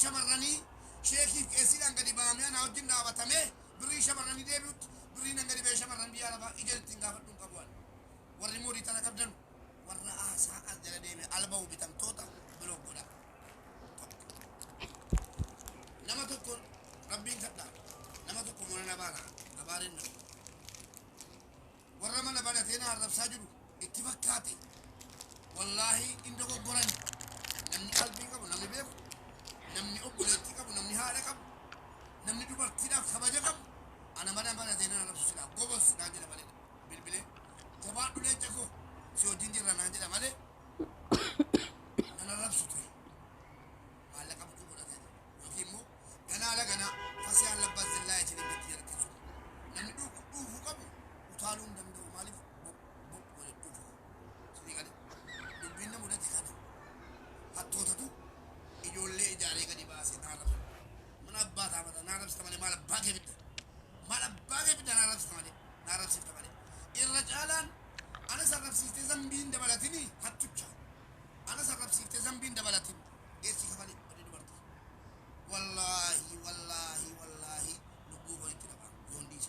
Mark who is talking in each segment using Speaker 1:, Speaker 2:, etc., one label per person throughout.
Speaker 1: شمرني شيخي كيسي لانقدي بامي أنا وجن دعوتمه بري شمرني ديبوت بري نانقدي بي شمرني بياربا إجل تنقافت من قبوان ورموري تنقبدن ورأها ساعة جل ديبي ألبو بتم توتا بلوك بلا نما تكون ربي كتنا نما تكون من نبانا نبارنا ورمنا بناتنا الرب ساجدوا اتفاقاتي والله إن دقوا قرن نمني قلبي كم نمني بيك نمني أقولتي كم نمني هذا كم نمني دبرتنا خبجة كم أنا بناتنا الرب سلا قبص ناجي مالي بالبلة كبار بلي تكو سو جنجي رناجي مالي أنا الرب سوتي على كم كبرتين يكيمو أنا على جنا فسي على بس الله يجري بتيار كذو نمني دوفو كم وثالون دمدو مالي بو ولا دوفو سيدي كده بالبينا مودا تكانو هاتو تاتو يجولي جاري كدي باسي نارب من أبى ثامن نارب استمالي مال باقي بيت نارب استمالي نارب استمالي الرجالان أنا سرب سيفتي زمبين دبلتني هاتوچا أنا سرب سيفتي زمبين دبلتني إيش كفالي بدي دبرتي والله نبوه يتنبأ يونديش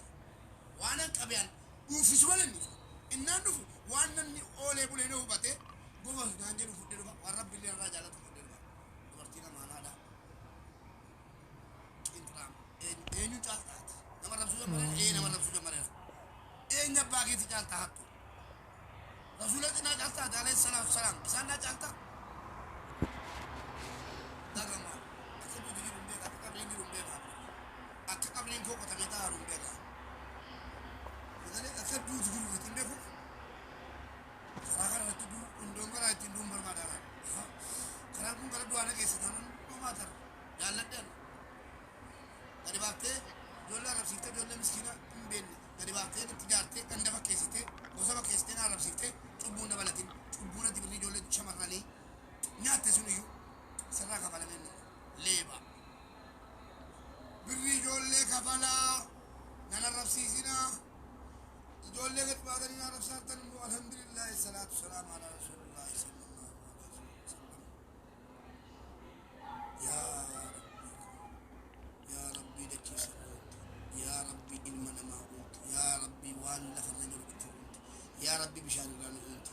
Speaker 1: وانا كبيان وفي سؤالني إن نفو وانا ني أولي بولينه بته بوه نانجلو فديروا ورب اللي الرجال تفديروا دبرتينا ما نادا إنترام إنيو جالتات نمر رسول مرة نمر رسول مرة نباقي تجالتات رسولنا جالتات عليه الصلاة والسلام إسانا جالتات دعما أكبر تجيبون بيك أكبرين بيك أكبرين فوق تميتارون بيك إذا أكبر تجيبون بيك خلاص تدو عندهم كلا تدو بربادارا خلاص كلا دوانا كيسدان ما تر جالدن dari bakte jolla arab sikte jolla miskina ben dari bakte tijarte kanda bakesite gosa bakesite na arab sikte tubuna balatin tubuna tibli jolla chamarrani nyaate sunu sarra kabala men leba birri jolle kabala nana arab sisina jolle gat badani arab sartan alhamdulillah salatu salam ala rasulillah sallallahu alaihi wasallam يا ربي دكي سنوت يا ربي إلمنا ما قلت يا ربي والله فلنا نركت يا ربي بشان لنا قلت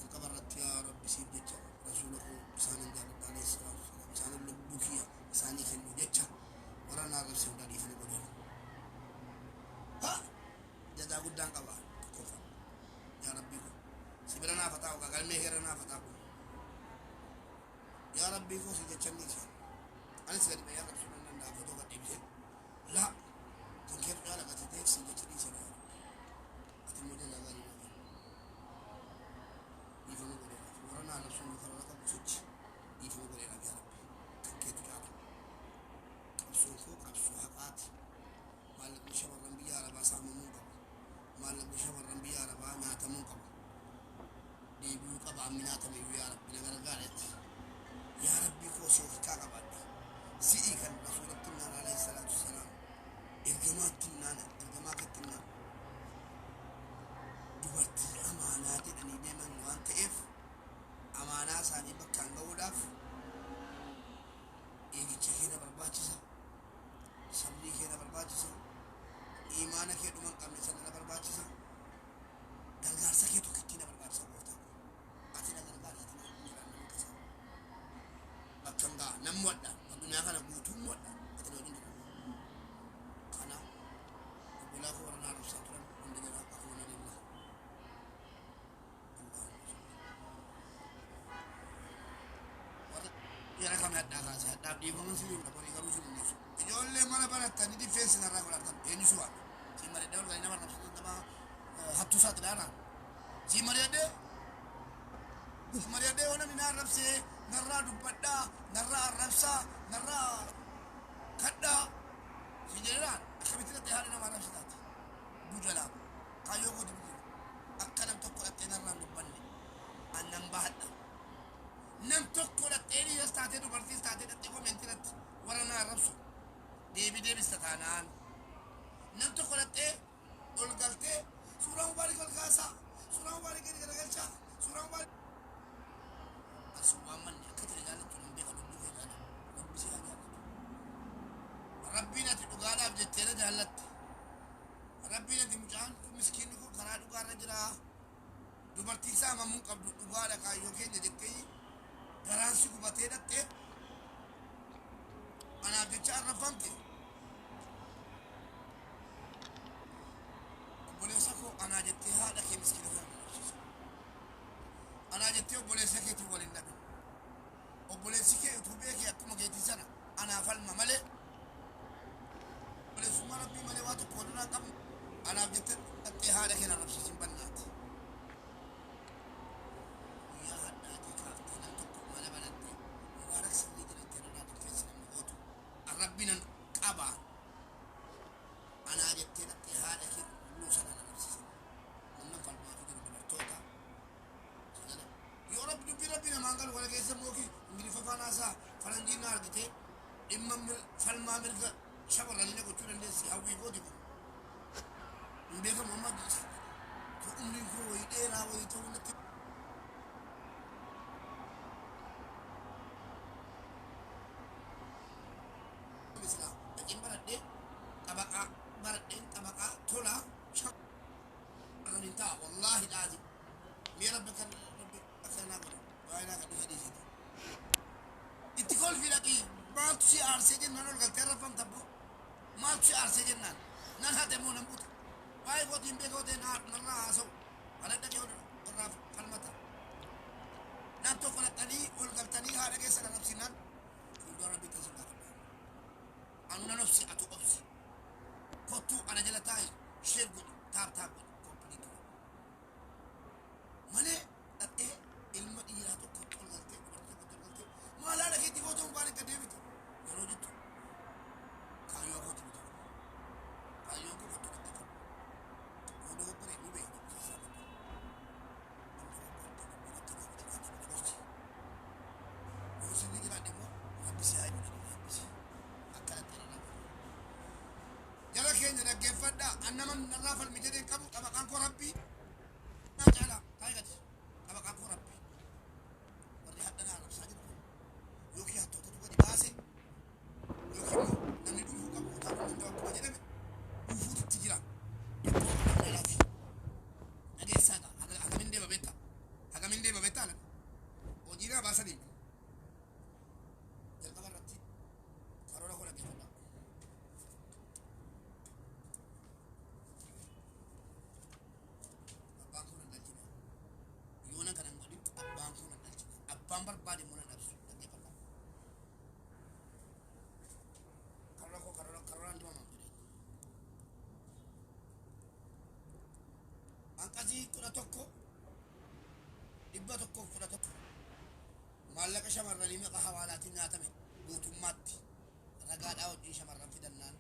Speaker 1: فكبرت يا ربي سيد جتا رسوله بسان جابت عليه الصلاة والسلام بسان اللبوكية بساني خلو جتا ورانا رب سيودا دي فنو قدر ها جدا قدان قبا كفا يا ربي سيبرنا فتاو قال مهرنا فتاو يا ربي كو سيد جتني أنا سألت يا رسول الله أنا أفضل قديم لا تنكر على قتيل سيدتي سنة أتمنى لا غير يفهم قولي ورانا رسول الله صلى الله عليه وسلم يفهم قولي يا رب تنكر على أبصر فوق أبصر حقات مالك مشوار ربي على باسام منقب مالك مشوار ربي على بانات منقب ديبيوك أبا منات ميو يا رب نغير غارت يا ربي كوسوك كاغبادي سيئ كان رسول الله عليه الصلاة والسلام إرجمات النانا dubartii amaanaa jedhanii deeman waan ta'eef amaanaa isaanii bakkaan ga'uudhaaf eegicha keenya barbaachisa sabrii keenya barbaachisa imaana kee dhuman qabne sana barbaachisa gargaarsa kee tokkittii na barbaachisa gooftaa ati na gargaarsa ati na jiraanna kasa bakkan ga'a namni wadha addunyaa kana guutuun wadha ati na waliin jiru kana obbolaa koo warra naarobsaa turan hundi jalaa qabuuna deemna yara kami adda kaasa addaaf dhiifaman sirrii dha qorii garuu sun innisu ijoollee mana barattanii difeensi narraa godhatan eenyu su'a si mari'adde ol galii nama arrabsitu nama hattuu isaatti dhaanaa si mari'adde yoo namni na arrabsee narraa dubbadhaa narraa arrabsaa narraa kadhaa si jedhaan akkamitti dhattee haala nama arrabsitaati bujalaa kaayyoo kooti bijiru akka nam tokko dhattee narraan dubbanne annan bahadha nam tokko dhattee dhiiras taatee dubartiis taatee dhattee koomentiirratti warra na arrabsu deebista taanaan nam tokko dhattee ol galtee suuraa mubaarik ol kaasaa suuraa mubaarik gadi garagalchaa suuraa mubaarik asuma manni akka ta'e jaallattu nan beeka dubbii kee jaala ربنا تدقالا بجتيرة جهلت ربنا تمجان مسكينكو كرا دقارا جرا دبرتي ساما من قبل دقالا كايو كيني جتي غرانسي كبتي دتي أنا بجتشار رفمتي بولي سكو أنا جتي هذا كي مسكين أنا جتي بولي سكيتي ولي النبي وبولي سكي تبيكي أكما جيتي سنة أنا فالما ملي بولي سما ربي ملي واتو قولنا قم أنا بجتي أتي هذا كي نربسي سنبنات يا هداتي كافتي نمتكو ملي بلدي مبارك سلي جلتي رناتي فيسنا مغوتو ربنا قبا أنا جتي أتي هذا كي لوسنا نربسي من فالما فجر بلرتوتا يا رب دبي ربنا ما قال ولا كيس موكي انجلي فانا سا فرنجي نار ديتي امم فالما ملك شبر لنا كتور الناس هاوي بودي مبيك محمد تو امني كو يدينا ويتو نت مثلا لكن برد طبقه برد طبقه تولا انا انت والله لازم مي ربك ربي اخنا قول وانا قد حديثي اتقول في لقي ما تشي ارسجن نقول قلت رفم تبو ما تشي ارسجن نان هذا مو نموت واي قديم بيقود نار نرا اسو على دك يود الرف كلمته نان تو فلتني والقلتني هذا كيس انا نفسي نان كل ربي تزلق انا نفسي اتو ابسي كنتو انا جلتاي شير قول تاب كومبليت مالي أتى المدينة تقول غلطة ما لا لك تبغى تقول بارك ديفيد يروجت كايو أقول تبغى كايو أقول تبغى هو ده بري مبين وسيدي كلا دمو ربي هاي أكلت لنا يلا كين جنا كيف ده أنا من نراف المجدين كم كان كو ربي نجعله تايجت كم كان كو ربي وري حتى نعرف ساجد يوكي حتى تقول دي باسي يوكي نمني دوفو كم وتعرف من دوك بجنبه دوفو تتجرا لا في نجي سادا هذا من ده ببيتا هذا من ده ببيتا لا ودينا باسدي يلا برتي كارولا كولا كيف ده يونا كان نقولي أبان كونا نالجي أبان بربادي مونا نفسه نجيب الله كارولا عندما ما بدي أنكاسي كنا توكو دبا توكو كنا توكو مالك شمر رليمي قهوالاتي ناتمي بوتوماتي رقاد أو دي شمر رم في دنان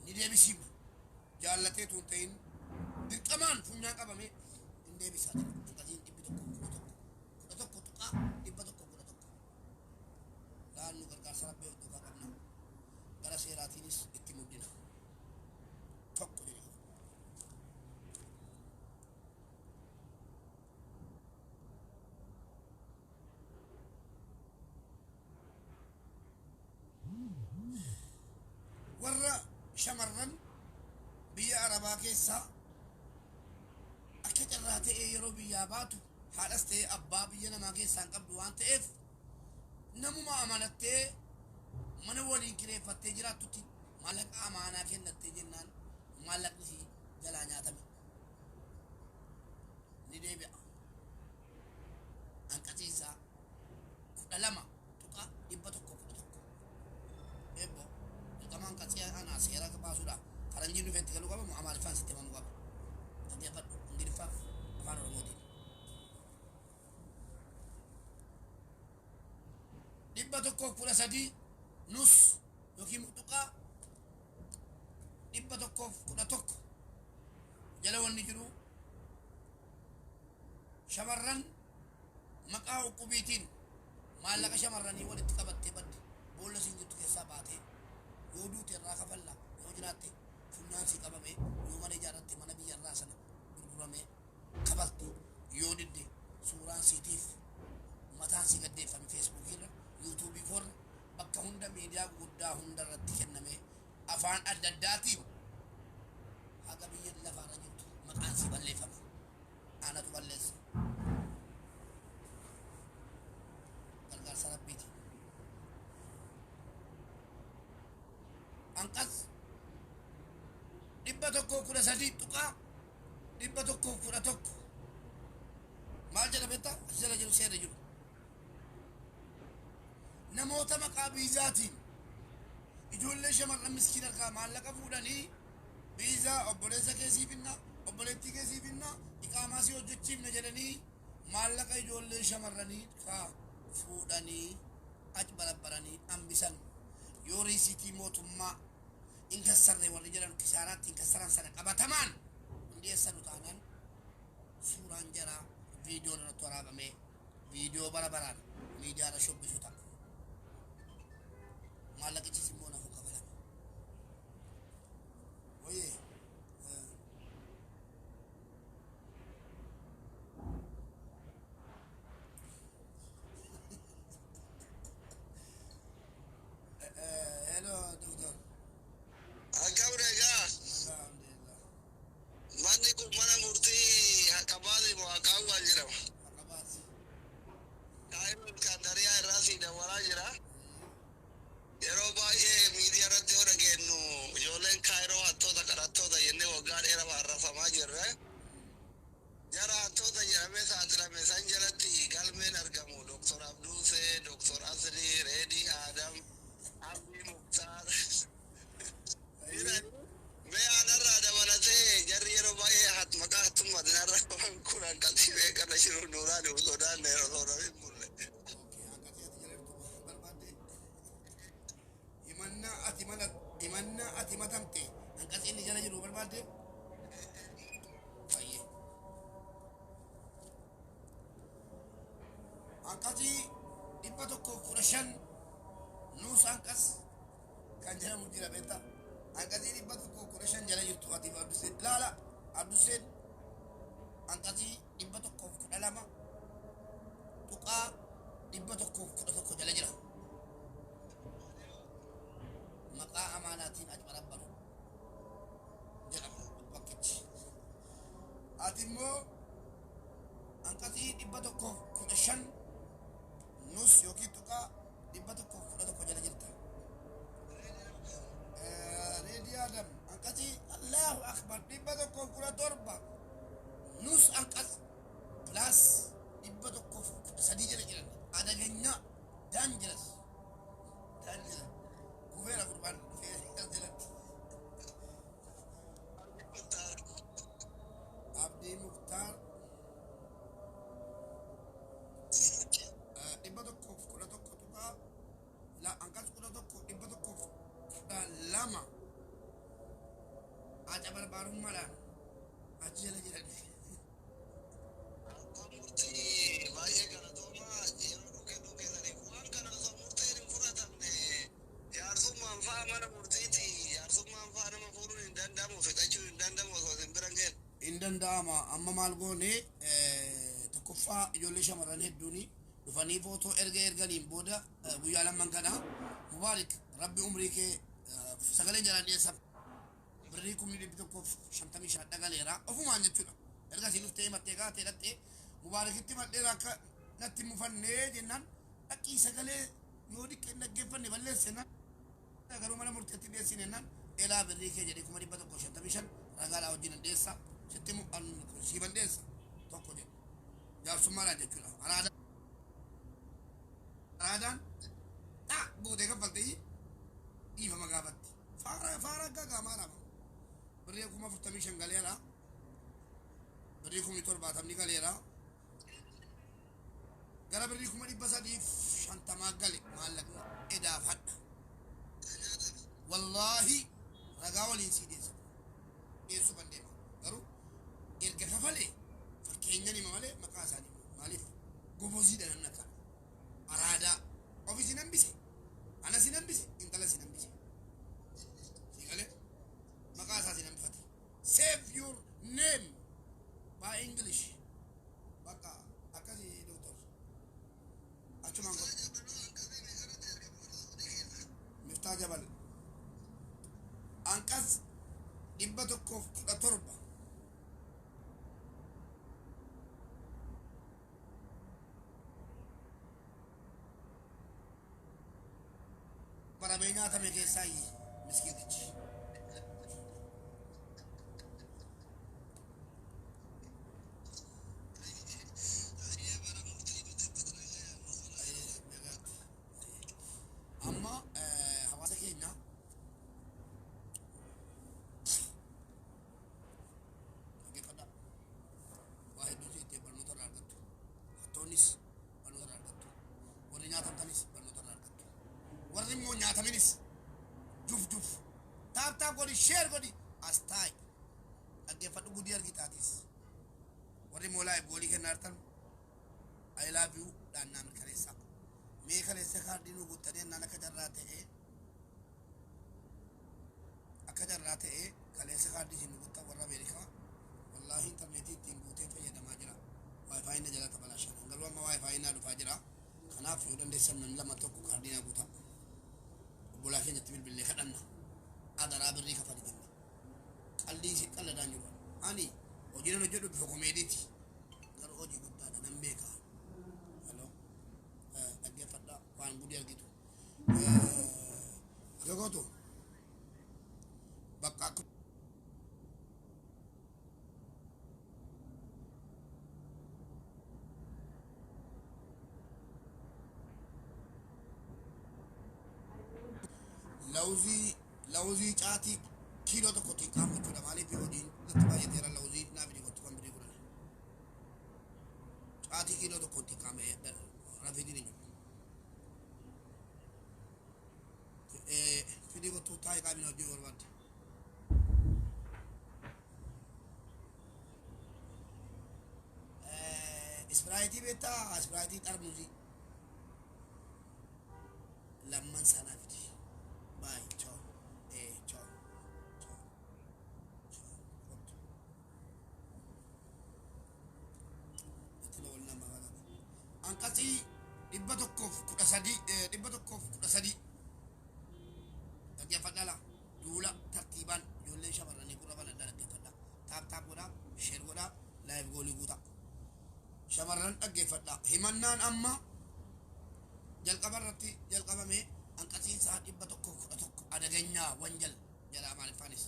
Speaker 1: ندي بسيب جالتي تونتين دي كمان فنيا كبامي ندي بساتي أنكاسي دبا توكو تقا دبا توكو لأنه قرقار سرب بيوتو قبنا قرى سيراتينيس اتمودنا توكو دي ورا شمرن بيا عربا كيسا أكيد الراتي يرو بيا باتو حالستي أبا بيا نما كيسا قبل وان تقف نمو ما أمانتي من ولي كري فتجرا تتي مالك أمانا كن نتجنان مالك نسي جلانيا تمي ندي بيا أنكتيسا كدلما تقا يبتوكو ebo kaman katsia ana sera ke basura karanji nu fenti kalu kaba mu amal fan sistema mu kaba tapi apa ngir fa fan ro modi dibba to ko pura sadi nus yoki mutuka dibba to ko kuna tok jala wonni jiru shamarran maqaa qubitin malaka shamarrani wal tikabatte bad bolla sinjut ke sabate yodu terra kafalla yojirate funansi kabame yo mane jarate mana biya rasana gurgurame kabalti yodidde suran sitif matan si gadde fam facebook hira youtube for bakka hunda media gudda hunda ratti kenname afaan adda addaatiin haga biyya lafaarra jirtu maqaan si balleeffama aanatu balleessa gargaarsa rabbiiti anqas 113 maal jedha beektaa as jala jiru seera jiru namoota maqaa biizaatiin ijoollee shamarran miskiin argaa maallaqa fuudhanii biizaa obboleessa keessiif hinna obboleettii keessiif hinna iqaamaa si hojjechiifne jedhanii maallaqa ijoollee shamarranii fuudhanii achi barabbaranii hambisan yoo riisitii mootummaa inkasarre warri jedhan kisaaraatti inkasaran sana qabatamaan hundeessanu taanaan suuraan jaraa viidiyoon irratti waraabamee viidiyoo bara baraan miidiyaarra shobbisu ta'a maallaqichis immoo nafu kabalame wayee hello doctor alhamdulillah
Speaker 2: manni kun mana murtii haqabaati moo haqaawwaa jedhama.
Speaker 1: haqabaati
Speaker 2: Kaayimni Iskandariyaa irraa siidawwaraa jira. Yeroo baay'ee miidiyaa irratti yoo dhageenyu ijoolleen kaayiroo hattoota kadhattoota jennee waggaa dheeraa barrafamaa jirre. Jara hattoota jedhamee saaxilame san jalatti galmeen argamu. Doktor Abduusee, Doktor Asrii, Reedii Aadam, Abdii Muktaar. Mee aanarraa dabalatee jarri yeroo baay'ee maqaa hattummaa dinarra kun akkasii beekana shiru nuuraan sodaanne osoo hin bulle.
Speaker 1: himannaa ati matamte hanqas inni jala jiru barbaadde baay'ee hanqasii 115 nuus hanqas kan jedhamu jira beektaa hanqasii 115 jala jirtu ati Abduseen ilaala Abduseen hanqasii 112 tuqaa 111 jala jira maqaa amaanaatiin achi barabbaru jedhama bakkichi ati immoo hanqasii 115 nus yookiin tuqaa 111 jala jirta reedii Aadam hanqasii Allahu akbar 117 nus hanqas plus 113 jala jiran adaganya dangerous kufeera gurbaan dhufee jalatti Abdii Muktaar 111 tuqaa hanqas 112 acha barbaarummaadhaan achi jala jiran
Speaker 2: Murtii baay'ee galatoomaa yeroo dhukkee saniif waan kana osoo murteen hin fudhatamne jaarsummaan fa'aa mana murtiiti. Jaarsummaan fa'aa nama fuudhuun hin danda'amu, fixachuun hin danda'amu osoo hin biran ga'e.
Speaker 1: hin danda'ama amma maal goone tokkoffaa ijoollee shamarran hedduuni dhufanii footoo erganiin booda guyyaa lamman kana mubaarik rabbi umrii kee sagaleen jalaan dhiyeessan birrii 155 dhagaleera ofumaan jechuudha erga siin dhuftee mattee gaatee dhattee mubaarikitti madheera akka natti mufannee jennaan dhaqqii sagalee yoo dhiqqeen dhaggeeffanne balleessenaan garuu mana murteetti dhiyeessine jennaan elaa birrii kee jedhee 155 ragaalaa wajjin dhiyeessa sitti siiban dhiyeessa tokko jedhe jaarsummaadhaan jechuudha araadaan buutee kaffaltee dhiifama gaafatti faara akka gaamaadhaama birrii 45 galeera birrii 70 galeera gara birrii 350 gale maallaqni edaaf hadha wallaahi ragaa waliin sii dhiyeessu kan deema garuu erga kafalee fakkeenyan hima malee maqaa isaanii maaliif goboziidha namna kana araadaa ofisi nan bise ana si nan bise intala si nan bise sigalee maqaa isaa si nan bifate save your name by English bakka akkasii doctor achumaan Miftah Jabal anqas 117 baramee nyaatame keessaa miskiitichi. Amma hawaasa keenya dhaggeeffadhaa. Waa hedduutu itti barnoota irraa argattu. Hattoonnis barnoota irraa argattu. Warri nyaatamtanis barnoota irraa argattu. Warri immoo nyaataminis juf taap godhi sheer godhi as taa'i. Dhaggeeffadhu gudii argitaatis. Warri immoo laayif goolii kennaa jirtan I love you dhaannaa mirkaneessaa. Mee kaleessa kaardii nu guuttanii naan akka jarraa ta'ee kaleessa kaardii isin nu guuttan warra Ameerikaa wallaahi intarneetii ittiin guutee fayyadamaa jira. Waayifaayi na jala tabalashan garuu amma waayifaayi naa dhufaa jira. Kanaaf yoo dandeessan namni lama tokko kaardii naa guutaa. Obbolaa keenyatti bilbilee kadhanna. Adaraa birrii kafali jenna. Qallii isin qalladaan jiru. Ani hojiin hojjedhu bifa komeediiti. Garuu hojii guddaadha nan beekaa. Dhaggeeffadhaa waan gudii argitu. Akkootu bakka akka lawuzii caatii kiiloo tokkotti qaama jechuudha. Maaliif hojiin natti baay'ateera lawuzii naaf dhiqottu kan birii godhan. Caatii kiiloo tokkotti qaama rafeetiin hin jiru. Fidii kottuu taa'ee qaamina hojii barbaadde. Ispiraayitii beektaa? Ispiraayitii xarmuuzii lamman sanaa fidi. Baay'ee choo choo itti na wal nama kana anqasii 113 dhaggeeffadhaa. Duula tartiibaan ijoollee shamarranii gurra bana dhaggeeffadhaa. Taap godhaa, sheer godhaa, laayif goolii guutaa. Shamarran dhaggeeffadhaa. Himannaan amma jalqaba irratti jalqabamee anqasiinsaa 111 adaganyaa wanjal jalaa maaliffaanis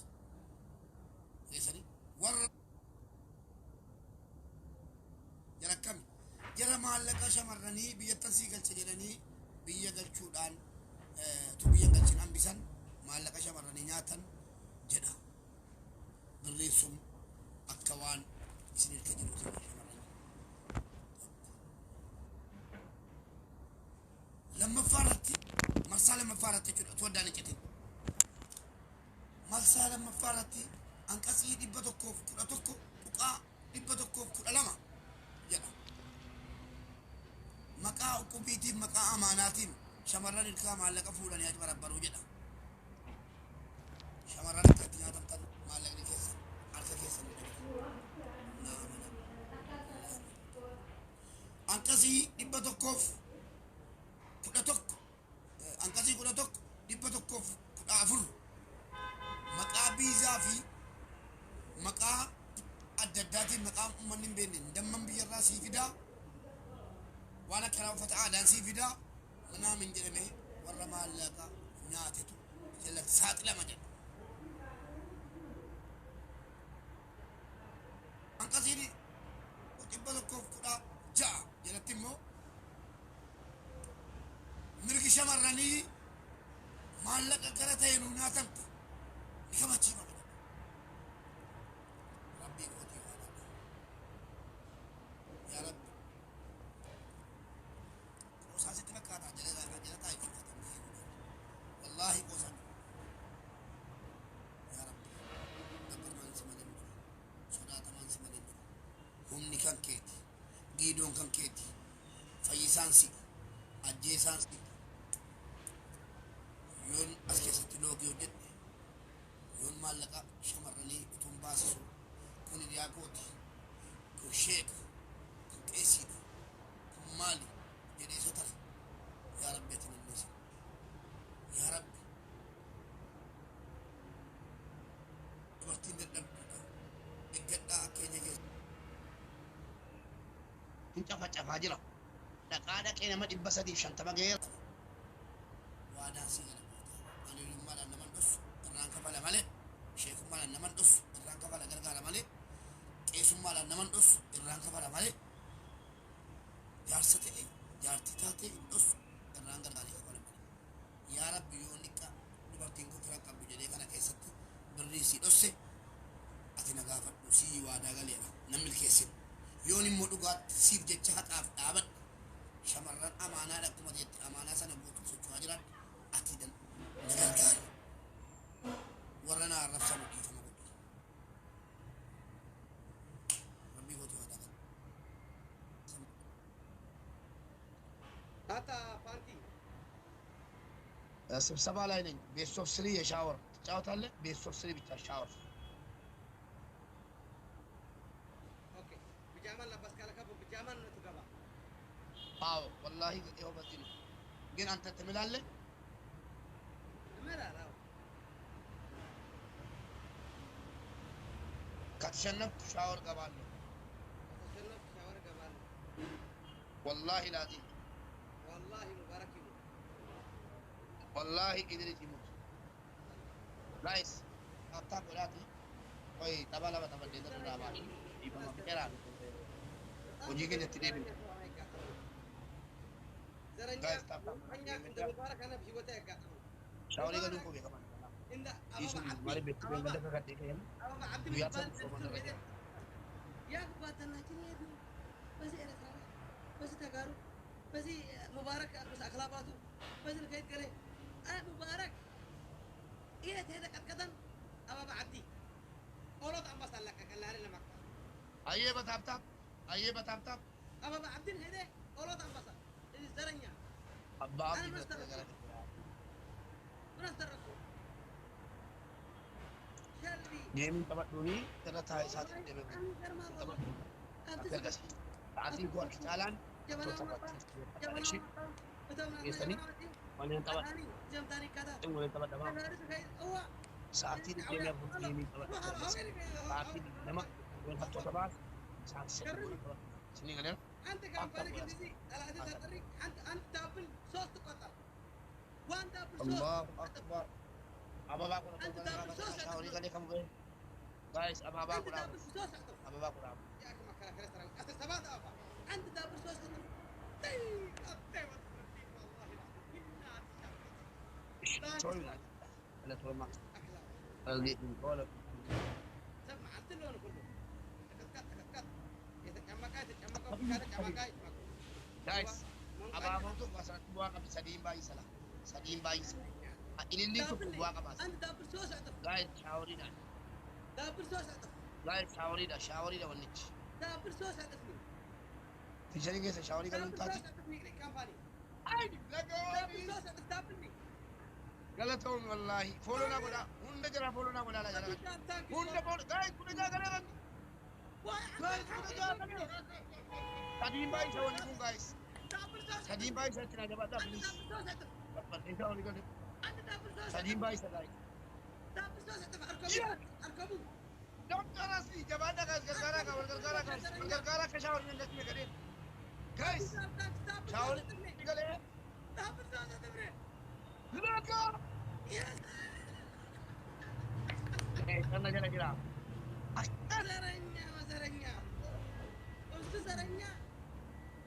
Speaker 1: geessanii warra jara akkami jara maallaqa shamarranii biyyattan sii galcha jedhanii biyya galchuudhaan tu biyya galchin hambisan maallaqa shamarranii nyaatan jedha. Birriin sun akka waan isin hirka jiru shamarranii. Lammaffaa irratti marsaa lammaffaa irratti jechuudha tu addaan iccitin. Marsaa lammaffaa irratti anqasii 111 tuqaa 112 jedha. Maqaa uqubiitiif maqaa amaanaatiin shamarran hirkaa maallaqa fuudhanii achi barabbaruu jedha. Shamarran akkatti nyaatamtan maallaqni keessa harka keessa nu dhabe. Anqasii 111 anqasii 114 maqaa biizaa fi maqaa adda addaatiin maqaa uummanni hin beekne damman biyyarraa sii fidaa waan akka uffata aadaan sii fidaa manaa min jedhamee warra maallaqa nyaatetu jalatti saaxilama jedha. Anqasiin 116 jalatti immoo mirgi shamarranii maallaqa gara ta'e nu nyaatamtu ni kamachiifama. Rabbii kootii waadadha. Yaa Rabbi qoosaa sitti fakkaataa jala taa'iffatanii wallaahi qoosan. Yaa Rabbi gabbarmaan si malee jiru sodaatamaan si malee jiru humni kan keeti giidoon kan keeti fayyisaan si ajjeesaan si yoon as keessatti loogii hojjedhe yoon maallaqa shamarranii utuun baasisu kun hiriyaa kooti kun sheeka kun qeesiidha kun maali jedhee sotara. Yaa Rabbi ati nanneessa. Yaa Rabbi rafaa jira. Dhaqaa dhaqee nama 350 ga'eera. Waadaan si gala gootaa. Walirummaadhaan naman dhossu irraan kafala malee. Sheekummaadhaan naman dhossu irraan kafala gargaara malee. Qeesummaadhaan naman dhossu irraan kafala malee. Jaarsa ta'e jaartii taatee hin dhossu irraan gargaarii kafala malee. Yaa Rabbi yoo niqqa dubartiin kun fira qabdu jedhee kana keessatti birrii si dhosse ati na gaafadhu si waadaa galeera nan milkeessin. Yoon immoo dhugaatti siif jecha haqaaf dhaabadhu. Shamarran amaanaa akkuma jetti amaanaa sana guutuu socho'aa jiran ati na gargaari. Warra na arrabsamu dhiifama godhu. Rabbii gootu waadaa gala.
Speaker 3: Hata ፓርቲ
Speaker 1: ስብሰባ ላይ ነኝ። ቤት ኦፍ ስሪ የሻወር ትጫወታለህ? ቤት ኦፍ ስሪ ብቻ ሻወር።
Speaker 3: ኦኬ ቢጃማን ለበስ ካለከቡ ቢጃማን ነው ትገባ።
Speaker 1: አዎ ወላሂ ይኸው በዚህ ነው። ግን አንተ ትምላለህ?
Speaker 3: እምላለሁ።
Speaker 1: ከተሸነፍኩ ሻወር ገባለሁ።
Speaker 3: ከተሸነፍኩ ሻወር ገባለሁ።
Speaker 1: ወላሂ ላዚም
Speaker 3: والله مبارك يموت
Speaker 1: والله إدريس يموت guys أبتاك ولاتي وي تبالا بتبال ديدر راباني يبقى ما بكرا وجيك نتدي بنت guys تبا
Speaker 3: مبارك أنا بجيبته يقطع
Speaker 1: شاوري قالوا كوبي كمان يسوع مالي بيت بين بدك كاتي كيان ويا تبى سوما نرجع
Speaker 3: يا كباتنا كني بس بس تجارب بس مبارك بس أخلاقاته بس الكيد قاله أنا مبارك إيه هذا كذا أبا بعدي أولاد أم بس لك قال لي لما
Speaker 1: أيه بتابتاب أيه بتابتاب
Speaker 3: أبا بعدين هذا أولاد أم بس الزرنيا
Speaker 1: أبا عبدي
Speaker 3: من الرسول شلبي
Speaker 1: جيمين تبع دوني ترى تاي ساتي دبل تبع أكل قصي تعطي قوة كتالان الله أكبر أبا باكو شاوري كذا كم غير guys أبا باكو أبا باكو
Speaker 3: يا أخي ما كان كريسترا أستثبات أبا أنت دابر صوص
Speaker 1: sorry lah ada tuh mak lagi kalau
Speaker 3: سمع عبد الله كله كت يتجمع كاي
Speaker 1: guys abang tuh masalah buang kami sadiin bayi salah ini tuh buang apa
Speaker 3: أنت دابر صوص
Speaker 1: guys shawari dah
Speaker 3: دابر صوص
Speaker 1: guys shawari dah wanich
Speaker 3: دابر صوص
Speaker 1: Fijarin guys shawari kalau tadi ay lagi Galatong wallahi follow na bola hunda jara follow na bola la jara hunda follow guys kuna jaga kan guys kuna jaga tadi bayi shawari pun guys tadi bayi saya tidak dapat dah please dapat ini shawari kan tadi bayi saya guys
Speaker 3: أركبوا
Speaker 1: دكتور أصلي جبادة guys gargara ke shawari ni dasmi kare guys shawari nikale Laka sana jalan kira.
Speaker 3: Zaranya. Ustu zaranya.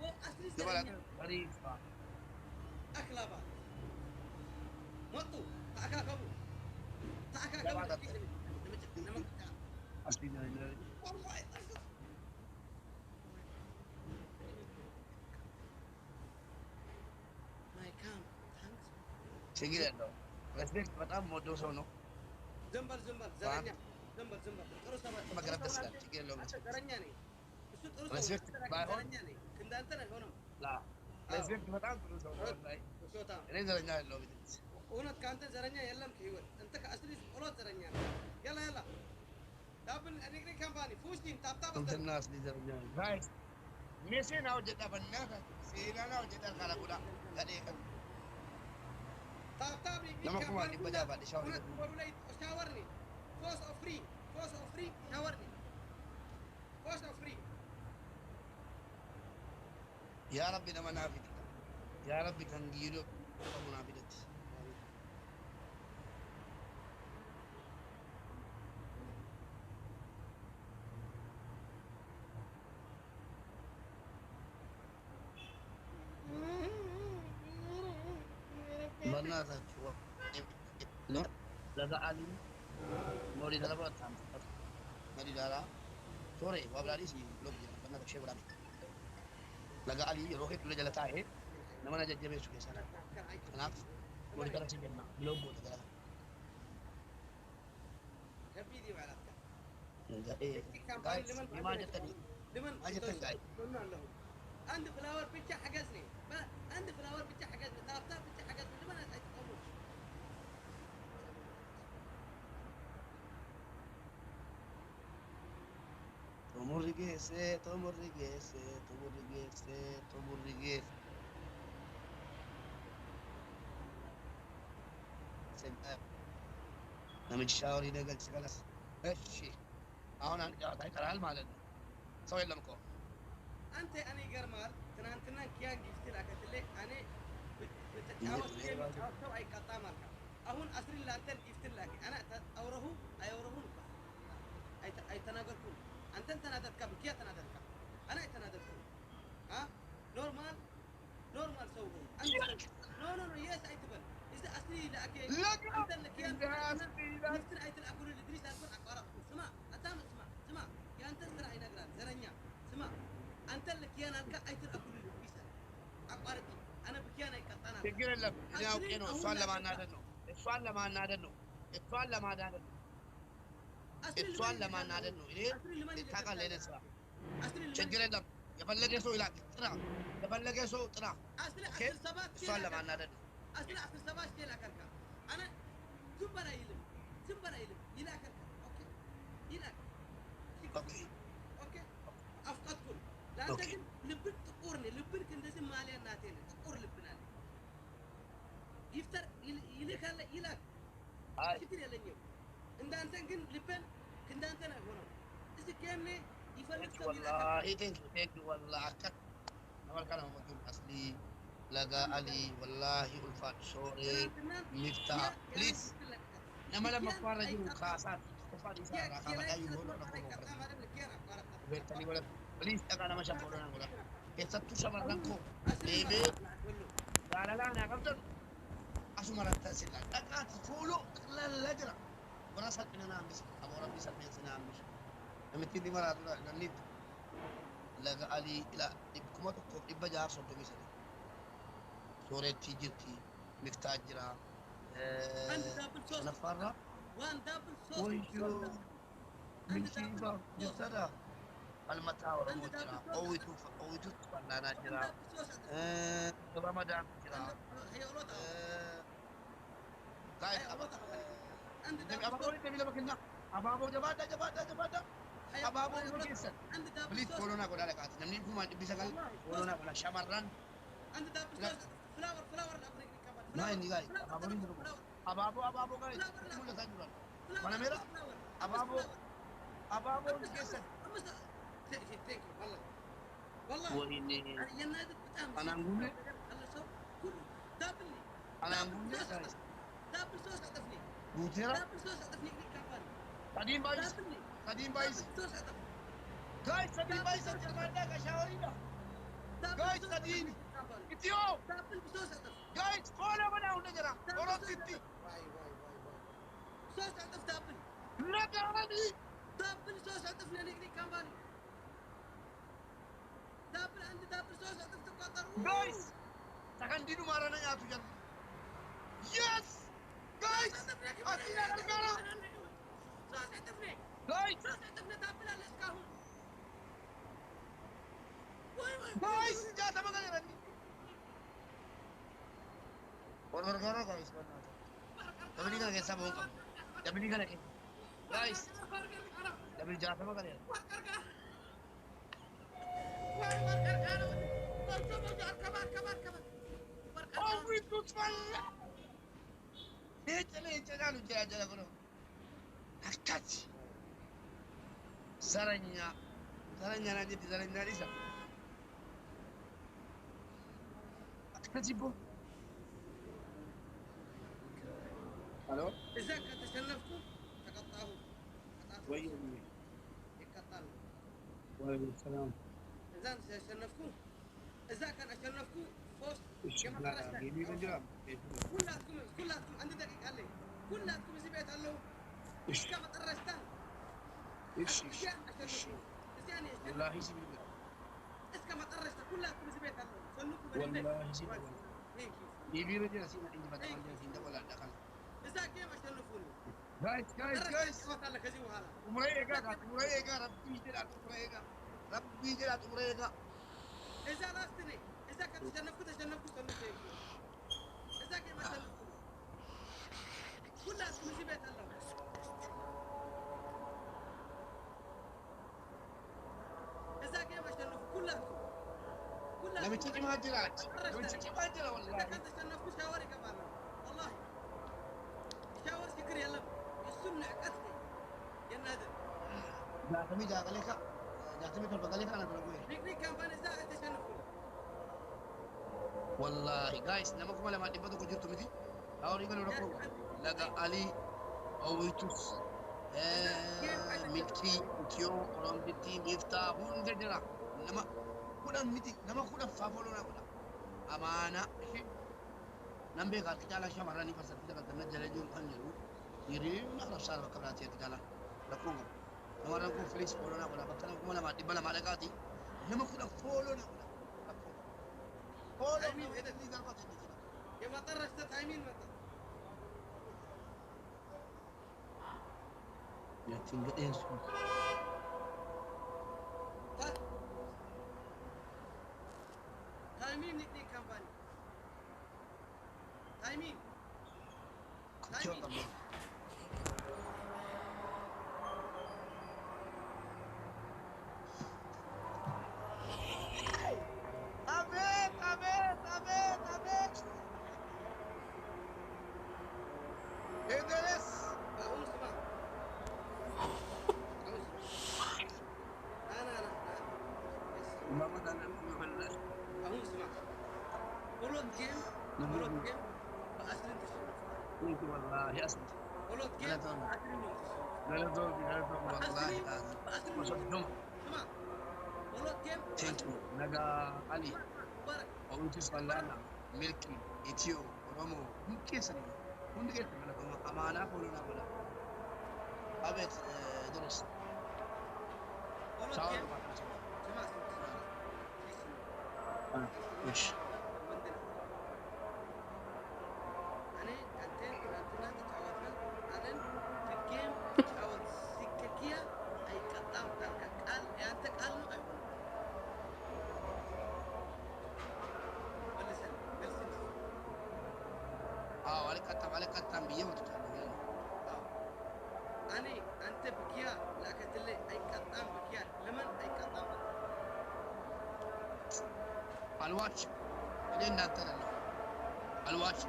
Speaker 3: Wo asli
Speaker 1: Coba
Speaker 3: zaranya.
Speaker 1: dari
Speaker 3: Akhlaba. Waktu tak akal kamu. Tak akal
Speaker 1: Coba
Speaker 3: kamu. Nama
Speaker 1: aslinya ini.
Speaker 3: wallahi my camp. Thanks.
Speaker 1: Sige dong. Respect betam modo sono.
Speaker 3: Zambal zaranya. Zambal. Terus sama.
Speaker 1: Magaratas kan. Sige lo.
Speaker 3: Zaranya nih. Ustu terus.
Speaker 1: Respect bahon.
Speaker 3: Zaranya nih. Kendanta nih kono.
Speaker 1: Lah. Respect betam terus sono.
Speaker 3: Ustu tam.
Speaker 1: Ini jalannya lo.
Speaker 3: ونت كانت زرنيا يلم كيوت انت كأصلي ولاد زرنيا يلا دابل نيجري كامباني فوزين تاب
Speaker 1: Untuk nas di jalannya. Guys. Mesin awak jadi benar. Sila awak jadi kalau pula. Tadi kan.
Speaker 3: تاب
Speaker 1: Nama aku mah di pejabat di shawari.
Speaker 3: شاورني فوز او فري شاورني فوز او فري
Speaker 1: يا ربي لما نافذ يا ربي كان جيرو أبو نافذت بنا تشوا لا لا علي موري دلبا تام موري دارا سوري وابلادي سي لوب بنا تشي ولا لا علي روحت ولا جلتا है نمنا ججبه سو كسانا كناف موري دارا سي بنا لوب بوت دارا
Speaker 3: كفيديو على
Speaker 1: ايه جايز ما جتني
Speaker 3: لمن
Speaker 1: ما جتني جاي
Speaker 3: عند فلاور بيتش حجزني عند فلاور بيتش حجزني تابتا بيتش حجزني لمن اتقبل
Speaker 1: Tomorriguese, tomorriguese, tomorriguese, tomorriguese. نمشي شاوري ده قلت خلاص ايش انا قاعد على المال سوي لهم
Speaker 3: انت انا قرمال تنانتنا كيان جفت لك تلي انا بتتعاوز كيف تتعاوز اي قطع مالك اهون اسري لا انت جفت لك انا اوره اي تناقلكم انت تنادتك بكيا تنادتك انا تنادتكم ها نورمال سووا انت نو يس اي تبل اذا اسري لا انت اللي كيان جفت اي تلاقول الادريس اكون اقرا اسمع اسمع يا انت ترى اي نقرا زرنيا اسمع انت اللي كيان الك اي تلاقول الادريس اقرا انا بكيان اي قطانا
Speaker 1: تقول لك انا اوكي السؤال لما نادنو السؤال لما نادنو السؤال لما نادنو السؤال لما نادنو ليه تاقل لنا سوا تقول لك يفلق يسوي لا ترى يفلق يسوي ترى
Speaker 3: اصل سبات
Speaker 1: السؤال لما نادنو
Speaker 3: اصل سبات كيلا كركا انا زبنا يلم يلا كركا اوكي يلا اوكي افقدكم لا انت لبك تقورني لبك እንደዚህ ማሊያ እናቴ ነው تقور ልብናል ይፍጠር ይልካል ይላክ ችግር የለኝም እንዳንተ ግን ልበን እንዳንተ ነው ሆኖ እዚህ ከኔ ይፈልግ
Speaker 1: والله ثانك يو والله اكد اول كلام موجود اصلي لقى علي والله الفات سوري مفتاح بليز نما لما فرجوا خاصات فادي سارا كما اي بولو بيتني ولا بليز انا ما شافوا لنا ولا كتبت شمرنكو بيبي لا انا قلت اسمرت تسلا اقات فولو لا لا جرا براسل من انا مش ابو ربي سمي سنا مش نمتي دي مرات ننيت لقى علي لا كما تقول يبجار صوتو مش سوري تيجتي مفتاجرا انا فرا
Speaker 3: وان دبل صوت
Speaker 1: ويشو مشيبا جسدا المتاور موجرا اويتو فنانا جرا رمضان جرا guys ababo ni tebile bakina ababo jabada ababo ni kisan please follow na ko dala ka namni kuma bisa kal follow na ko la shamarran
Speaker 3: عند دبل فلاور الافريقي كمان
Speaker 1: ما عندي guys ababo ni ababo guys كل سنه mana merah ababo ni kisan
Speaker 3: والله
Speaker 1: وهني
Speaker 3: ينادي بتام
Speaker 1: انا نقول
Speaker 3: الله سو كل دابلي
Speaker 1: انا نقول guys
Speaker 3: دابل صوص عطفني
Speaker 1: بوتيرا
Speaker 3: دابل صوص عطفني كمان
Speaker 1: قديم بايس قديم بايس
Speaker 3: صوص عطفني
Speaker 1: guys قديم بايس تمنى كشاورينا guys قديم كتيو
Speaker 3: دابل صوص عطف
Speaker 1: guys فولا بنا ونجرا ورا ستي
Speaker 3: واي صوص عطف دابل
Speaker 1: لا تعالي
Speaker 3: دابل صوص عطفني نقدي كمان دابل عندي دابل صوص عطف تقدر
Speaker 1: guys takkan dinu marana nyatu jan yes guys akhirnya negara
Speaker 3: صوص عطفني
Speaker 1: guys
Speaker 3: صوص عطفني دابل على اسكاهو
Speaker 1: guys jata magana ni gara guys tapi kan kayak sabun kamu tapi kan lagi guys tapi jata magana oh itu salah itu kan jalan kono akat saranya nanti di saranya di sana
Speaker 4: استجيبوا الو
Speaker 3: إذا كنت تشنفكم تقطعوا
Speaker 4: وين
Speaker 3: يقطعوا
Speaker 4: وعليكم السلام
Speaker 3: إذا تشنفكم إذا كان أشنفكم فوس
Speaker 4: ايش
Speaker 3: كما
Speaker 4: لا
Speaker 3: ترشت
Speaker 4: جيبي بنجرام
Speaker 3: كلاتكم عندي دقيقة علي كلاتكم زي بيت الله
Speaker 4: ايش
Speaker 3: كما ترشتان
Speaker 4: ايش ايش
Speaker 3: يعني
Speaker 4: والله سيبي
Speaker 3: إيش كما ترشت كلاتكم زي بيت الله سنكم
Speaker 4: والله سيبي
Speaker 3: هيك
Speaker 4: جيبي بنجرام سينا عندي ما تعمل جالسين ولا دخل
Speaker 3: إذا كيف أشنفوني
Speaker 4: جايز
Speaker 3: قال لك زي وهلا
Speaker 4: مريقة ربي جلات مريقة
Speaker 3: إذا لاستني إذا كنت تشنفكم سنكم هيك إذا كيف أشنفوني كلاتكم زي بيت الله إذا كيف أشنفكم كلاتكم
Speaker 4: لما تجي ما جلات لما تجي ما جلات
Speaker 3: إذا
Speaker 4: والله
Speaker 3: كنت تشنفكم شاوري كمان والله شاور سكر يلا يسمع قتلي يا نادر
Speaker 4: جاتمي جاغلك جاتمي تلبغلك انا تلقوي
Speaker 3: نيك كان بان إذا تشنفكم
Speaker 4: والله جايز نما كما لما دبدو كجرتو مدي اوري قالوا لكم لقى علي اويتوس ملكي كيو رومبتي ميفتا هون جدرا نما كنا مدي نما كنا فافولونا كنا امانه نمبي قال كتالا شمراني فسدت قد نجل جون خنجرو يري ما رسال بكراتي كتالا لكم نما ركو فليس فولونا كنا بكنا كما لما دبلا مالكاتي نما كنا فولونا كنا فولو مين هذا اللي قال بطل
Speaker 3: يا ما طرشت تايمين متى
Speaker 4: يا تنقل ايش
Speaker 3: تايمين نيك كامباني تايمين
Speaker 4: كتير أبيت إدريس
Speaker 3: أقوم سمع أنا
Speaker 4: ما بدنا نقول
Speaker 3: أقوم سمع ولد جيم فأسلم تشرف
Speaker 4: انت والله اسمع
Speaker 3: ولد جيم
Speaker 4: لا تزوج والله لازم وصدهم
Speaker 3: سمع ولد جيم
Speaker 4: ثانك يو نجا علي
Speaker 3: مبارك
Speaker 4: او تسمع لنا ملكي اتيو رومو كيف سني كنت قلت لكم امانه قولنا ولا ابيت درس
Speaker 3: ولد
Speaker 4: تعال
Speaker 3: جيم سمع
Speaker 4: مش
Speaker 3: أنا أنتين كنا تتعودنا أنا في الجيم تتعود سككية أي قطعة قال أنت قال له أيوة ولا سن بس
Speaker 4: عليك التنبيه وتتعلم
Speaker 3: أنا أنت بكيا لكن تلي أي قطعة بكيا لمن أي قطعة
Speaker 4: الواتش لين نترى الواتش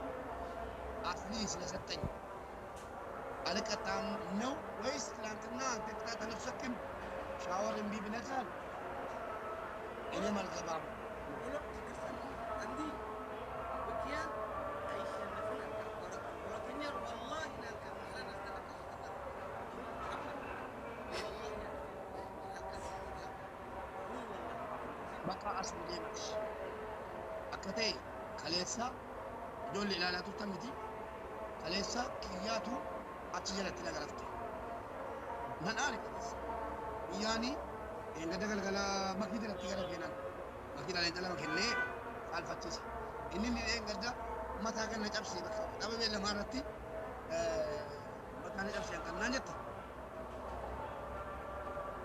Speaker 4: أتليس لستني عليك تام نو ويس لانتنا أنت كذا نفسك شاور إن بيبنكال إني مالكبام
Speaker 3: ولو تكسر عندي بكيا أي شيء نفنا ولو تنير والله نالك على ناس تلك
Speaker 4: بقى أسمع ليمش أكتي كليسا دول لا تتمدي كليسا كياتو أتجلت لغرفت من أعرف يعني إن دخل كلا مكيد رتيجا فينا مكيد على إنتلا مكينة الفتيس إني إن قدر ما تاكل نجاب سي بس أبى بيلا مارتي ما كان نجاب سي كان نجت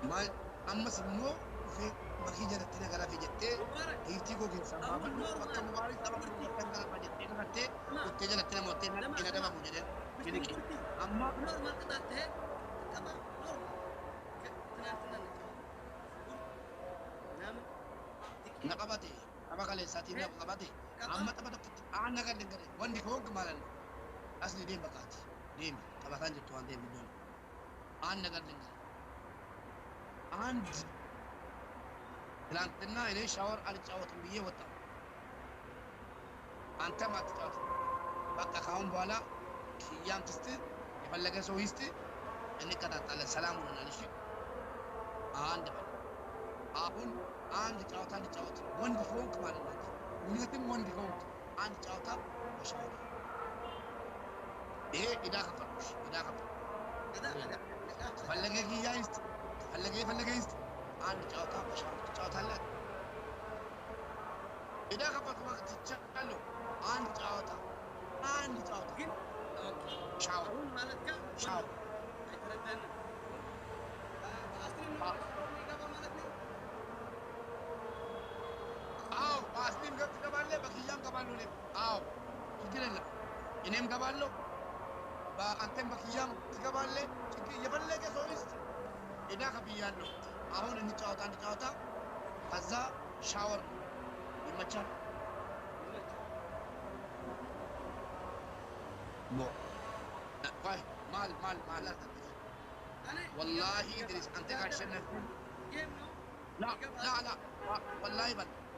Speaker 4: ما أما سمو في مكيد رتيجا كلا في جتة هيفتي كو كين سما بكر مبارك تبع كان كلا في جتة نكتة وتجا لتنا موتين إن ده ما موجود كذي كي أما
Speaker 3: نورمال قطعته قطع نورمال تنافسنا نعم
Speaker 4: نقبتي أبا كله ساتي نقبتي أما تبى أنا كان دكتور وندي كون كمالن أصلي ديم بكاتي ديم تبى كان جتوان ديم بدون أنا كان دكتور عند لانتنا إلى شاور على شاور تنبيه وتام አንተም አትጫወት። በቃ ካሁን በኋላ ኪያም ትስት የፈለገ ሰው ይስት እንቀጣጣለን። ሰላም ሆነናል። እሺ አንድ በል አሁን አንድ ጨዋታ እንጫወት። ወንድ ከሆንክ ማለት ነው እውነትም ወንድ ከሆንክ አንድ ጨዋታ በሻወር ይሄ ዕዳ ከፈልኩሽ ዕዳ ከፈልኩ ፈለገ ኪያ ይስት ፈለገ ይስት አንድ ጨዋታ በሻወር ትጫወታለህ። ዕዳ ከፈልኩ ማለት ትቻለሁ። አንድ ጨዋታ
Speaker 3: ግን
Speaker 4: ሻወር
Speaker 3: አሁን ማለት ጋር
Speaker 4: ሻወር
Speaker 3: አይተረዳንም። አስሪን ይገባ ማለት ነው።
Speaker 4: አዎ በአስቴም ትገባለህ፣ በኪያም ገባለሁ እኔም። አዎ ችግር የለም እኔም ገባለሁ፣ በአንተም በኪያም ትገባለህ። ችግር የፈለገ ሰው ይስጥ። ዕዳ ከፍያለሁ። አሁን እንጫወታ አንድ ጨዋታ፣ ከዛ ሻወር ይመቻል። ቆይ ማል والله ادريس انت قاعد تشنف لا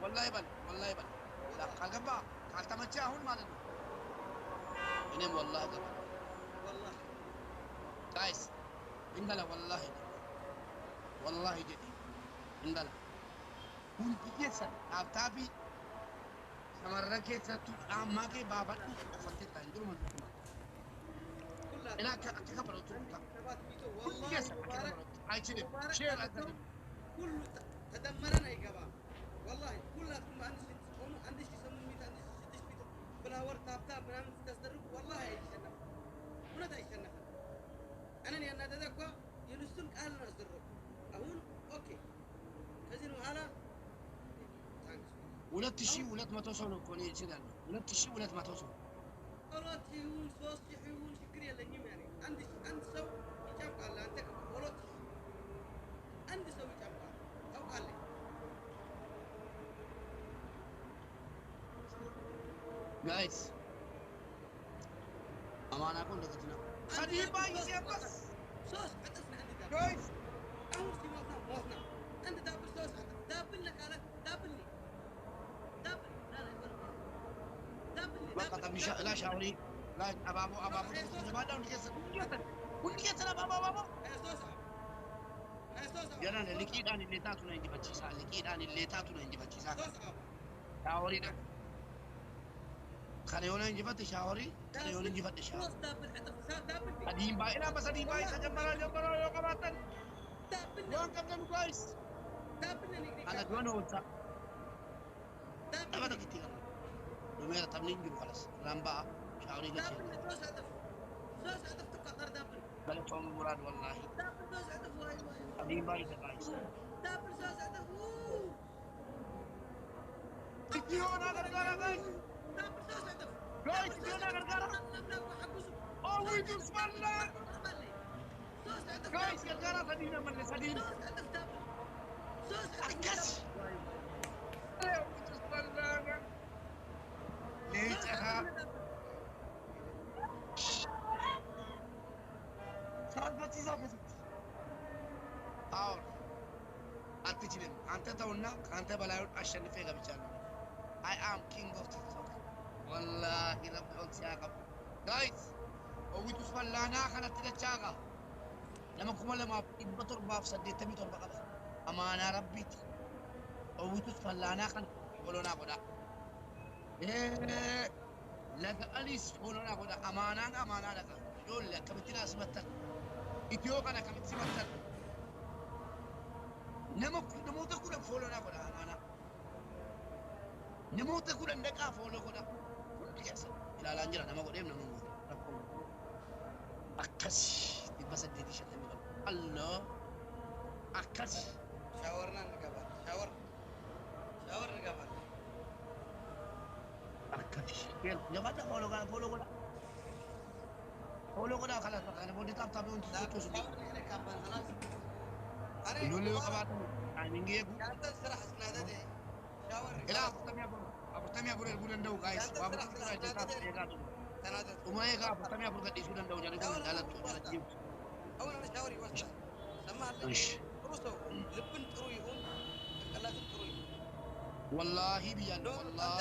Speaker 4: والله بل لا قال قبا قال تمشي هون مالنا انم والله قبا
Speaker 3: والله
Speaker 4: جايز انقلا والله جدي انقلا كنت كيسا ابتابي سمرة كيسا اما كي بابا فتت عندهم انا اتكبر
Speaker 3: والله مبارك
Speaker 4: عايشين شير
Speaker 3: كله تدمرنا يا جماعه والله كلها عندي شيء يسمون 100 عندي 6 متر بلاور تاب بنعمل تستدرك والله هيشنف ولا هيشنف انا انا تذكر ينسون قال نصدرك اهون اوكي ከዚህ በኋላ
Speaker 4: ሁለት ሺህ 200 ሰው ነው እኮ ነው ይችላል 2200 ሰው
Speaker 3: ሁለት ይሁን 3 ይሁን ችግር የለኝም ያኔ አንድ ሰው ይጨምቃል አንተ ሁለት አንድ ሰው ይጨምቃል ታውቃለህ
Speaker 4: ጋይስ አማና እኮ እንደዚህ ነው ሀዲባ ይዘበስ
Speaker 3: ሶስት እጥፍ ነው አንድ ዳብል
Speaker 4: ጋይስ
Speaker 3: አሁን ሲሞትና አንድ ዳብል ሶስት ዳብል ለካለ ዳብል
Speaker 4: በቃ ተምሻ ላ ሻውሪ ላ አባቡ ተባዳው ሁንከተ አባቡ Jalan likidan ileta tu na injibachisa likidan ileta tu na injibachisa shawari da kare wala injibati shawari kare wala injibati shawari adim ba ina bas adim ba jambara yo kabatan yo kabdan guys ana duano wata abada kitiga dumera tamnin jiru khalas ramba shawari da
Speaker 3: ሶስት እጥፍ ተቀጠር ዳብል
Speaker 4: በለቶም ሙራድ والله
Speaker 3: ዳብል ሶስት እጥፍ ወይ
Speaker 4: አዲም ባይ ተጋይስ
Speaker 3: ዳብል ሶስት እጥፍ
Speaker 4: ኪዮና ገርጋራ ጋይስ
Speaker 3: ዳብል ሶስት እጥፍ
Speaker 4: ጋይስ ኪዮና ገርጋራ
Speaker 3: ለብለብ ሐጉሱ
Speaker 4: ኦዊዱስ ባላ
Speaker 3: ሶስት እጥፍ
Speaker 4: ጋይስ ገርጋራ ሰዲና መለ ሰዲና
Speaker 3: ሶስት እጥፍ ዳብል ሶስት እጥፍ
Speaker 4: አከስ ኦዊዱስ ባላ ለይጨሃ አሁን አትችልም አንተ ተውና ከአንተ በላይ አሸንፌ ገብቻለሁ አይ አም ኪንግ ኦፍ ቲክቶክ ወላሂ ረብዑት ሲያቀብ ጋይስ ኦዊቱስ ፈላና ከነት ደቻጋ ለመኩመ ለማ ኢበቶር ባፍ ሰደተሚ ቶር በቀበ አማና ረቢት ኦዊቱስ ፈላና ከን ቦሎና ቆዳ ለገአሊስ ቦሎና ቆዳ አማና ለካ ጆለ ከብቲና ስመተል ኢትዮ kana kamitti simattan namoota kudhan fooloo naa godha amaana namoota kudhan dhaqaa fooloo godha hundi keessan ilaalaan jira nama godheem nama godhe rakkoo akkasi 850 qabu alloo akkasi
Speaker 3: ሻወርና እንገባለን ሻወር እንገባለን
Speaker 4: akkasi jabaata fooloo godha Follow ko na kalas makana mo dito tabi on tuto su. Lulu ka ba? Timing ge ko. Ila apurtamia bure bulan daw guys. Babu ka na dito tabi ga to. Umay ka apurtamia bure ka disu dan daw jani ko dalat to dalat jiw.
Speaker 3: አሁን እኔ ሻወር ይወስዳል ሰማህ
Speaker 4: እሺ
Speaker 3: ጥሩ ሰው ልብን ጥሩ ይሁን ጭንቅላትን ጥሩ ይሁን
Speaker 4: والله بيان والله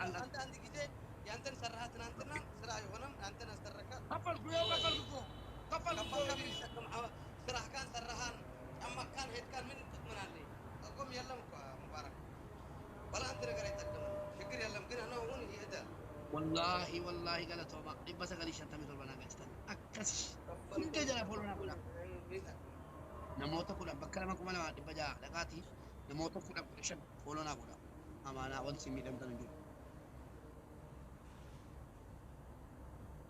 Speaker 3: አንተ አንድ ጊዜ ያንተን ሰራህ ትናንትና ስራ የሆነም አንተን አስተረካት
Speaker 4: ከፈልኩ ያው ከፈልኩ
Speaker 3: ስራህ ካን ሰራሃን ጫማህ ካን ሄድካን ምን ትጥመናለ አቆም የለም እኮ ሙባረክ ወላ አንተ ነገር አይጠቅም ችግር የለም ግን እኔ አሁን ይሄዳል
Speaker 4: والله قالتهم بس قال لي انت مثل بنا قالت اكس انت جرى فولنا كلها نموت كلها بكلمكم انا دبجا لقاتي نموت كلها بريشن فولنا كلها امانه اول سمي دم تنجو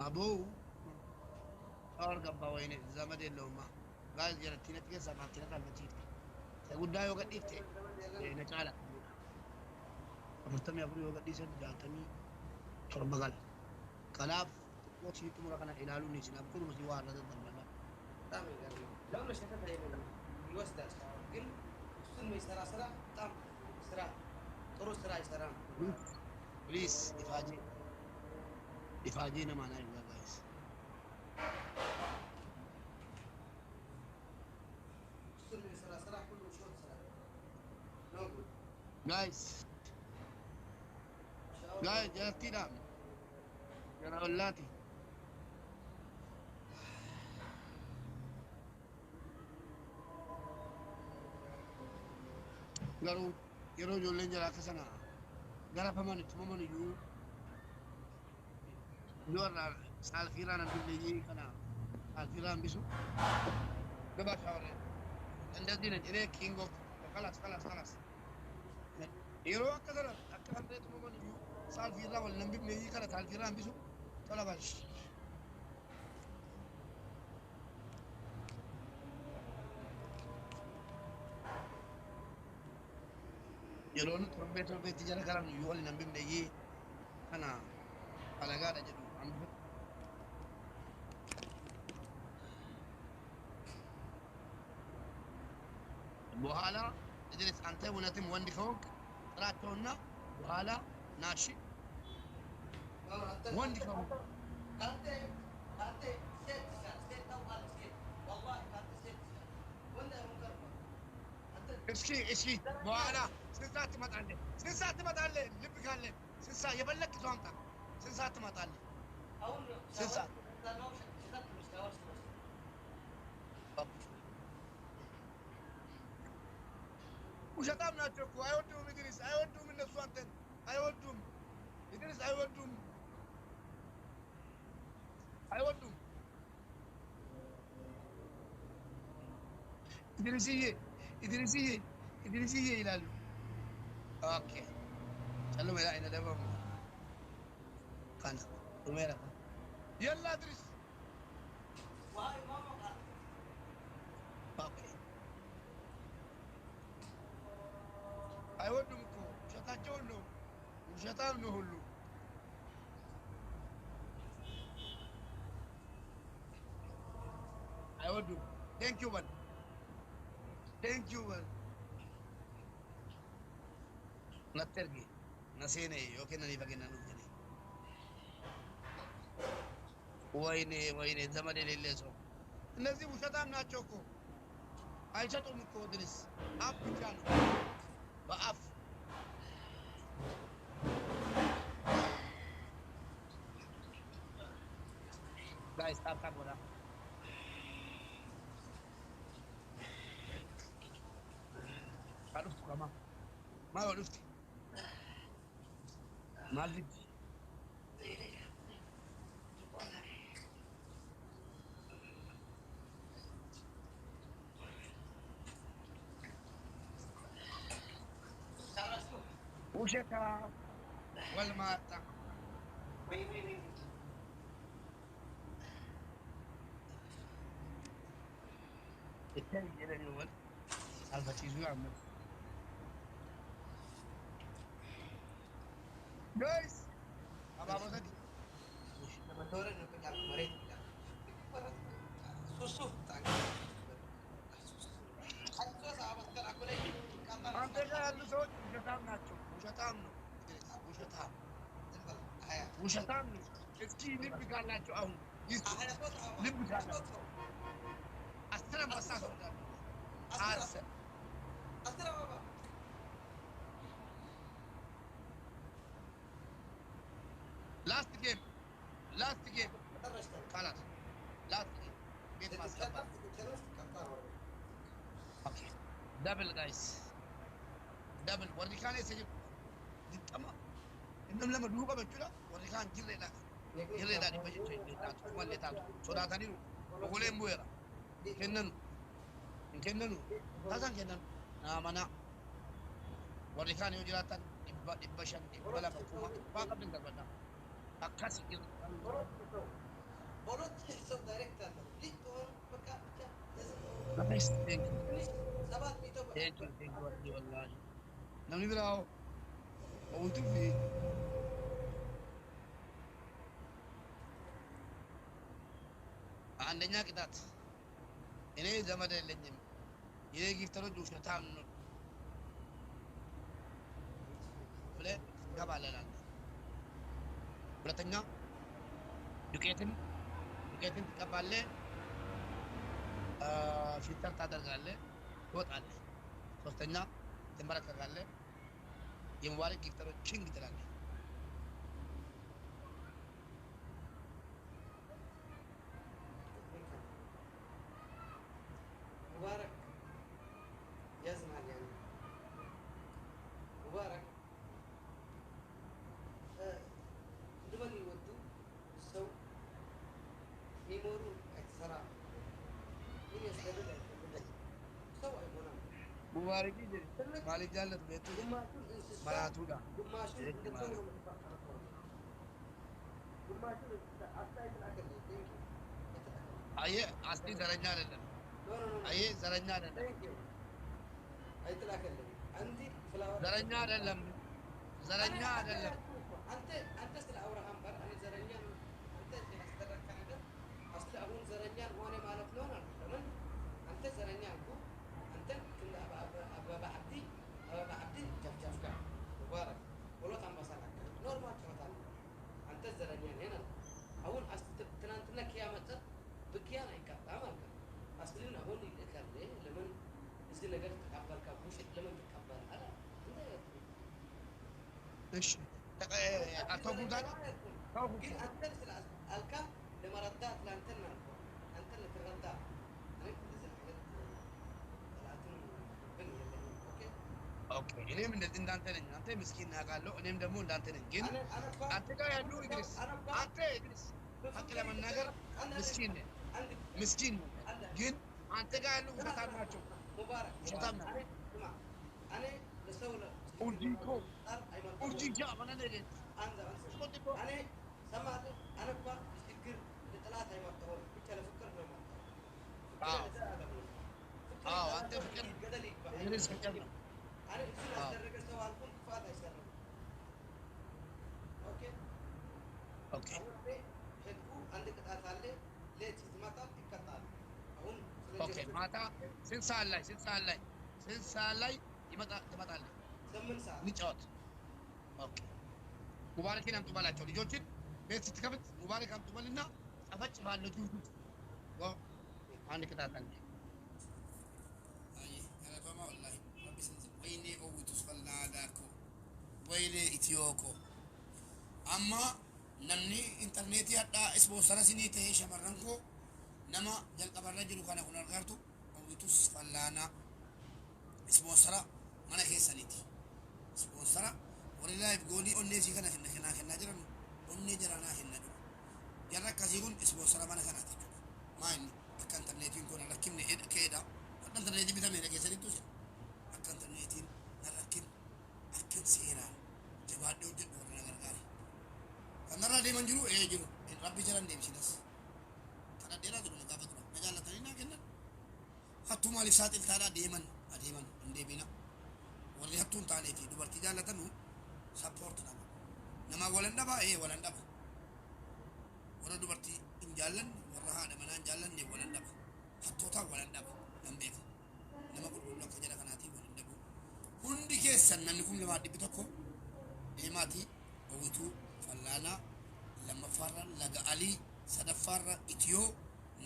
Speaker 4: ابو اور قبا وين زمد اللهم قال جرتينت كيس ما تنت المجيد ጉዳዩ ገዲፍቴ ነጫላ አፍርተም ያብሩ ገዲሰን ጃልተሚ ቶርበጋል ከላፍ ወጪ ጥሙራ kana ilaaluun ni sinab kun musi waa rada dambala
Speaker 3: በጣም ይገርም ለምን ሸከተ ይወስዳል ግን እሱን የሚሰራ ስራ በጣም ስራ ጥሩ ስራ ይሰራል
Speaker 4: ፕሊዝ ኢፋጂ ነው ማና ጋይስ
Speaker 3: እሱን የሚሰራ ስራ ሁሉ ሾት ስራ ነው
Speaker 4: guys جاتينا يا ولاتي قالوا يروجوا اللي جرى كسنا قال فمن تممن يو يورنا سال فيران باللي كنا سال فيران بيسو بابا شاوري عندنا جري كينغ اوف خلاص يرو كذا أكثر من تممن يو سال فيران ولا نبي بنيجي كنا سال فيران بيسو طلع باش يلون تربية تجارة كلام يقول نبي بنيجي كنا على قاعدة جدو عم بوهالا ادريس انت ونتم وندي فوق راتونا بوهالا ناشي وندي فوق
Speaker 3: انت سيت اول سيت والله كانت سيت وانت
Speaker 4: اسكي بوهالا سنسات ما تعلي لبك علي سنسات يبلك زونتا سنسات ما تعلي سنسات وشتام ناتشوكو አይወዱም ኢድሪስ አይወዱም እነሱ አንተን አይወዱም ኢድሪስ አይወዱም ኢድሪስዬ ይላሉ ኦኬ ሰላም ያ አይነ ደሞ ካና ኡሜራ يلا ادرس
Speaker 3: واي ماما
Speaker 4: ኦኬ አይወዱም እኮ ውሸታቸውን ነው ውሸታም ነው ሁሉ አይወዱም ቴንክ ዩ ነተርጊ ነሴኔ ዮኬን ነኒ በገና ነው ጀኔ ወይኔ ዘመድ የሌለ ሰው እነዚህ ውሸታም ናቸው እኮ አይሰጡም እኮ ድረስ አፍ ብቻ ነው በአፍ ጋይስ ታፕ ወዳ عرفت كمان ما عرفت ما زدت وشكا والماتا الثاني إلى الأول الفتيزو يعمل guys apa tadi
Speaker 3: betul itu penyal kemarin susu aku sahabat kan aku lagi kata
Speaker 4: አንተ ጋር ያሉ ሰዎች ውሸታም ናቸው ውሸታም ነው እስኪ ልብ ካላቸው አሁን ልብ ካላቸው አስር አንበሳ አስር Last game. Last game. خلاص. Last game. بيت ما استقبل. Okay. Double guys. Double. وري كان يسجل. دي تمام. إنهم لما دوبا بتشولا وري كان جري لا. جري لا دي بيجي تيجي تاتو. ما اللي تاتو. سودا تاني. بقولهم بويرا. كنن. كنن. تاسان كنن. mana warri kaan yoo jiraatan dhibba shan dhibba lama kuma waa qabdin darbadha akkas jiru nice thank you wallahi namni biraa hawwitu fi አንደኛ ቅጣት እኔ ዘመድ የለኝም ይሄ ጊፍተሮች ውሸታም ነው ብለህ ትገባለህ። ሁለተኛ ዱቄትን ትቀባለህ፣ ፊልተር ታደርጋለህ፣ ትወጣለህ። ሶስተኛ ትንበረከካለህ፣ የሙባረክ ጊፍተሮች ችንግ ትላለህ።
Speaker 3: ሙባረክ ያዝናል ያለ ሙባረክ እንደምን ይወዱ ሰው ሚሞሩ አይሰራ ምን ያስደርጋል ሰው አይሆንም
Speaker 4: ሙባረክ ይጀ ማሊክ ጃለት ቤቱ ማራቱዳ
Speaker 3: ግማሹን እንደሰው ነው የምትፈቀረው ግማሹን አስተያየት ላከልኝ
Speaker 4: አየ አስሊ ዘረኛ አይደለም አየ ዘረኛ አይደለም
Speaker 3: አይተላከልኝ አንዲ ፍላወር
Speaker 4: ዘረኛ አይደለም ዘረኛ አይደለም
Speaker 3: አንተ ስለ አብርሃም ጋር እኔ ዘረኛ አንተ ያስደረካ ነገር አስለ አሁን ዘረኛ ሆነ ማለት ነው ለምን አንተ ዘረኛ አልኩ አንተ እንደ አበባ አብዲ ጀፍጀፍካ ሙባረክ ወሎት አምባሳላ ኖርማል ጨዋታ አንተ ዘረኛ ነህ አሁን ትናንትና ኪያመጣ በኪያን አይቀጣም አልካ አስልን አሁን ይልካል ለምን እዚህ ነገር ተቀበልካ ውሸት ለምን ተቀበል
Speaker 4: እሺ አተጉዳን
Speaker 3: ግን አንተ ስለ አልካ ለመረዳት ለአንተና አንተ ለተረዳ
Speaker 4: ኦኬ እኔም እንደዚህ እንዳንተ ነኝ አንተ ምስኪን ያውቃለሁ እኔም ደግሞ እንዳንተ ነኝ ግን አንተ ጋር ያሉ ኢድሪስ አንተ ኢድሪስ ሀቅ ለመናገር ምስኪን ግን አንተ ጋር ያሉ ውሸታም ናቸው
Speaker 3: ሙባረክ
Speaker 4: ውሸታም ናቸው
Speaker 3: እኔ ለሰው
Speaker 4: ኡርጂኮ ኡርጂጃ ማነነገ
Speaker 3: እኔ ሰማት አነባ ችግር ለጥላት አይመጣው ብቻ ለፍቅር ነው
Speaker 4: አዎ አንተ ፍቅር
Speaker 3: ገደል ይባል
Speaker 4: ኢድሪስ ፍቅር ነው
Speaker 3: እኔ እሱን ያደረገ ሰው አልኩን ክፋት አይሰራም ኦኬ
Speaker 4: ኦኬ
Speaker 3: ህጉ አንድ ቅጣት አለ ሌት ይመጣል ይቀጣል አሁን
Speaker 4: ኦኬ ማታ ስንት ሰዓት ላይ ትመጣለህ
Speaker 3: 8 ሰዓት
Speaker 4: እንጫወት ኦኬ ሙባረክን አምጡ ባላቸው ልጆችን ቤት ስትከፍት ሙባረክ አምጡ በልና ጣፋጭ ባለው ትውት አንድ ቅጣት አለ
Speaker 1: አይ አላተማ ወላሂ ረቢ ስንት ወይኔ ኦውቱስ ፈላዳኮ ወይኔ ኢትዮኮ አማ ነምኒ ኢንተርኔት ያዳ ስፖንሰር ሲኒቴ ሸመረንኮ ነማ ጀልቀበረ ጅሩ ካነ ኩን አርጋርቱ ኦውቱስ ፈላና ስፖንሰራ mana keessaniiti sponsora warri live goolii onnee sii kana kennaa jiran onnee jaranaa kenna jiru jarra akkasii kun sponsora mana kanaati jechuudha maa inni akka intarneetiin kun rakkimne keedha akka intarneetii bitamee keessanittu sin akka intarneetiin na rakkin akka seeraan jabaadhee hojjedhu warra na gargaare kanarraa deeman jiru jiru rabbi jalan deemsinas kana dheeraa jiru na gaafa tura na jaallatanii naa kennan hattuu maaliif saaxiltaadhaa deeman adeeman hin deebina warri hattuun taaneeti dubartii jaallatanu sappoort nama walan dhaba walan dhaba warra dubartii hin jaallanne warra haadha manaa hin jaallanne walan dhaba hattootaa walan dhaba nan beeka nama qulqulluu akka jedha kanaatii walan dhabu hundi keessan namni kun lamaa dhibbi tokko deemaatii hawwituu fallaanaa lammaffaarra laga alii sadaffaarra itiyoo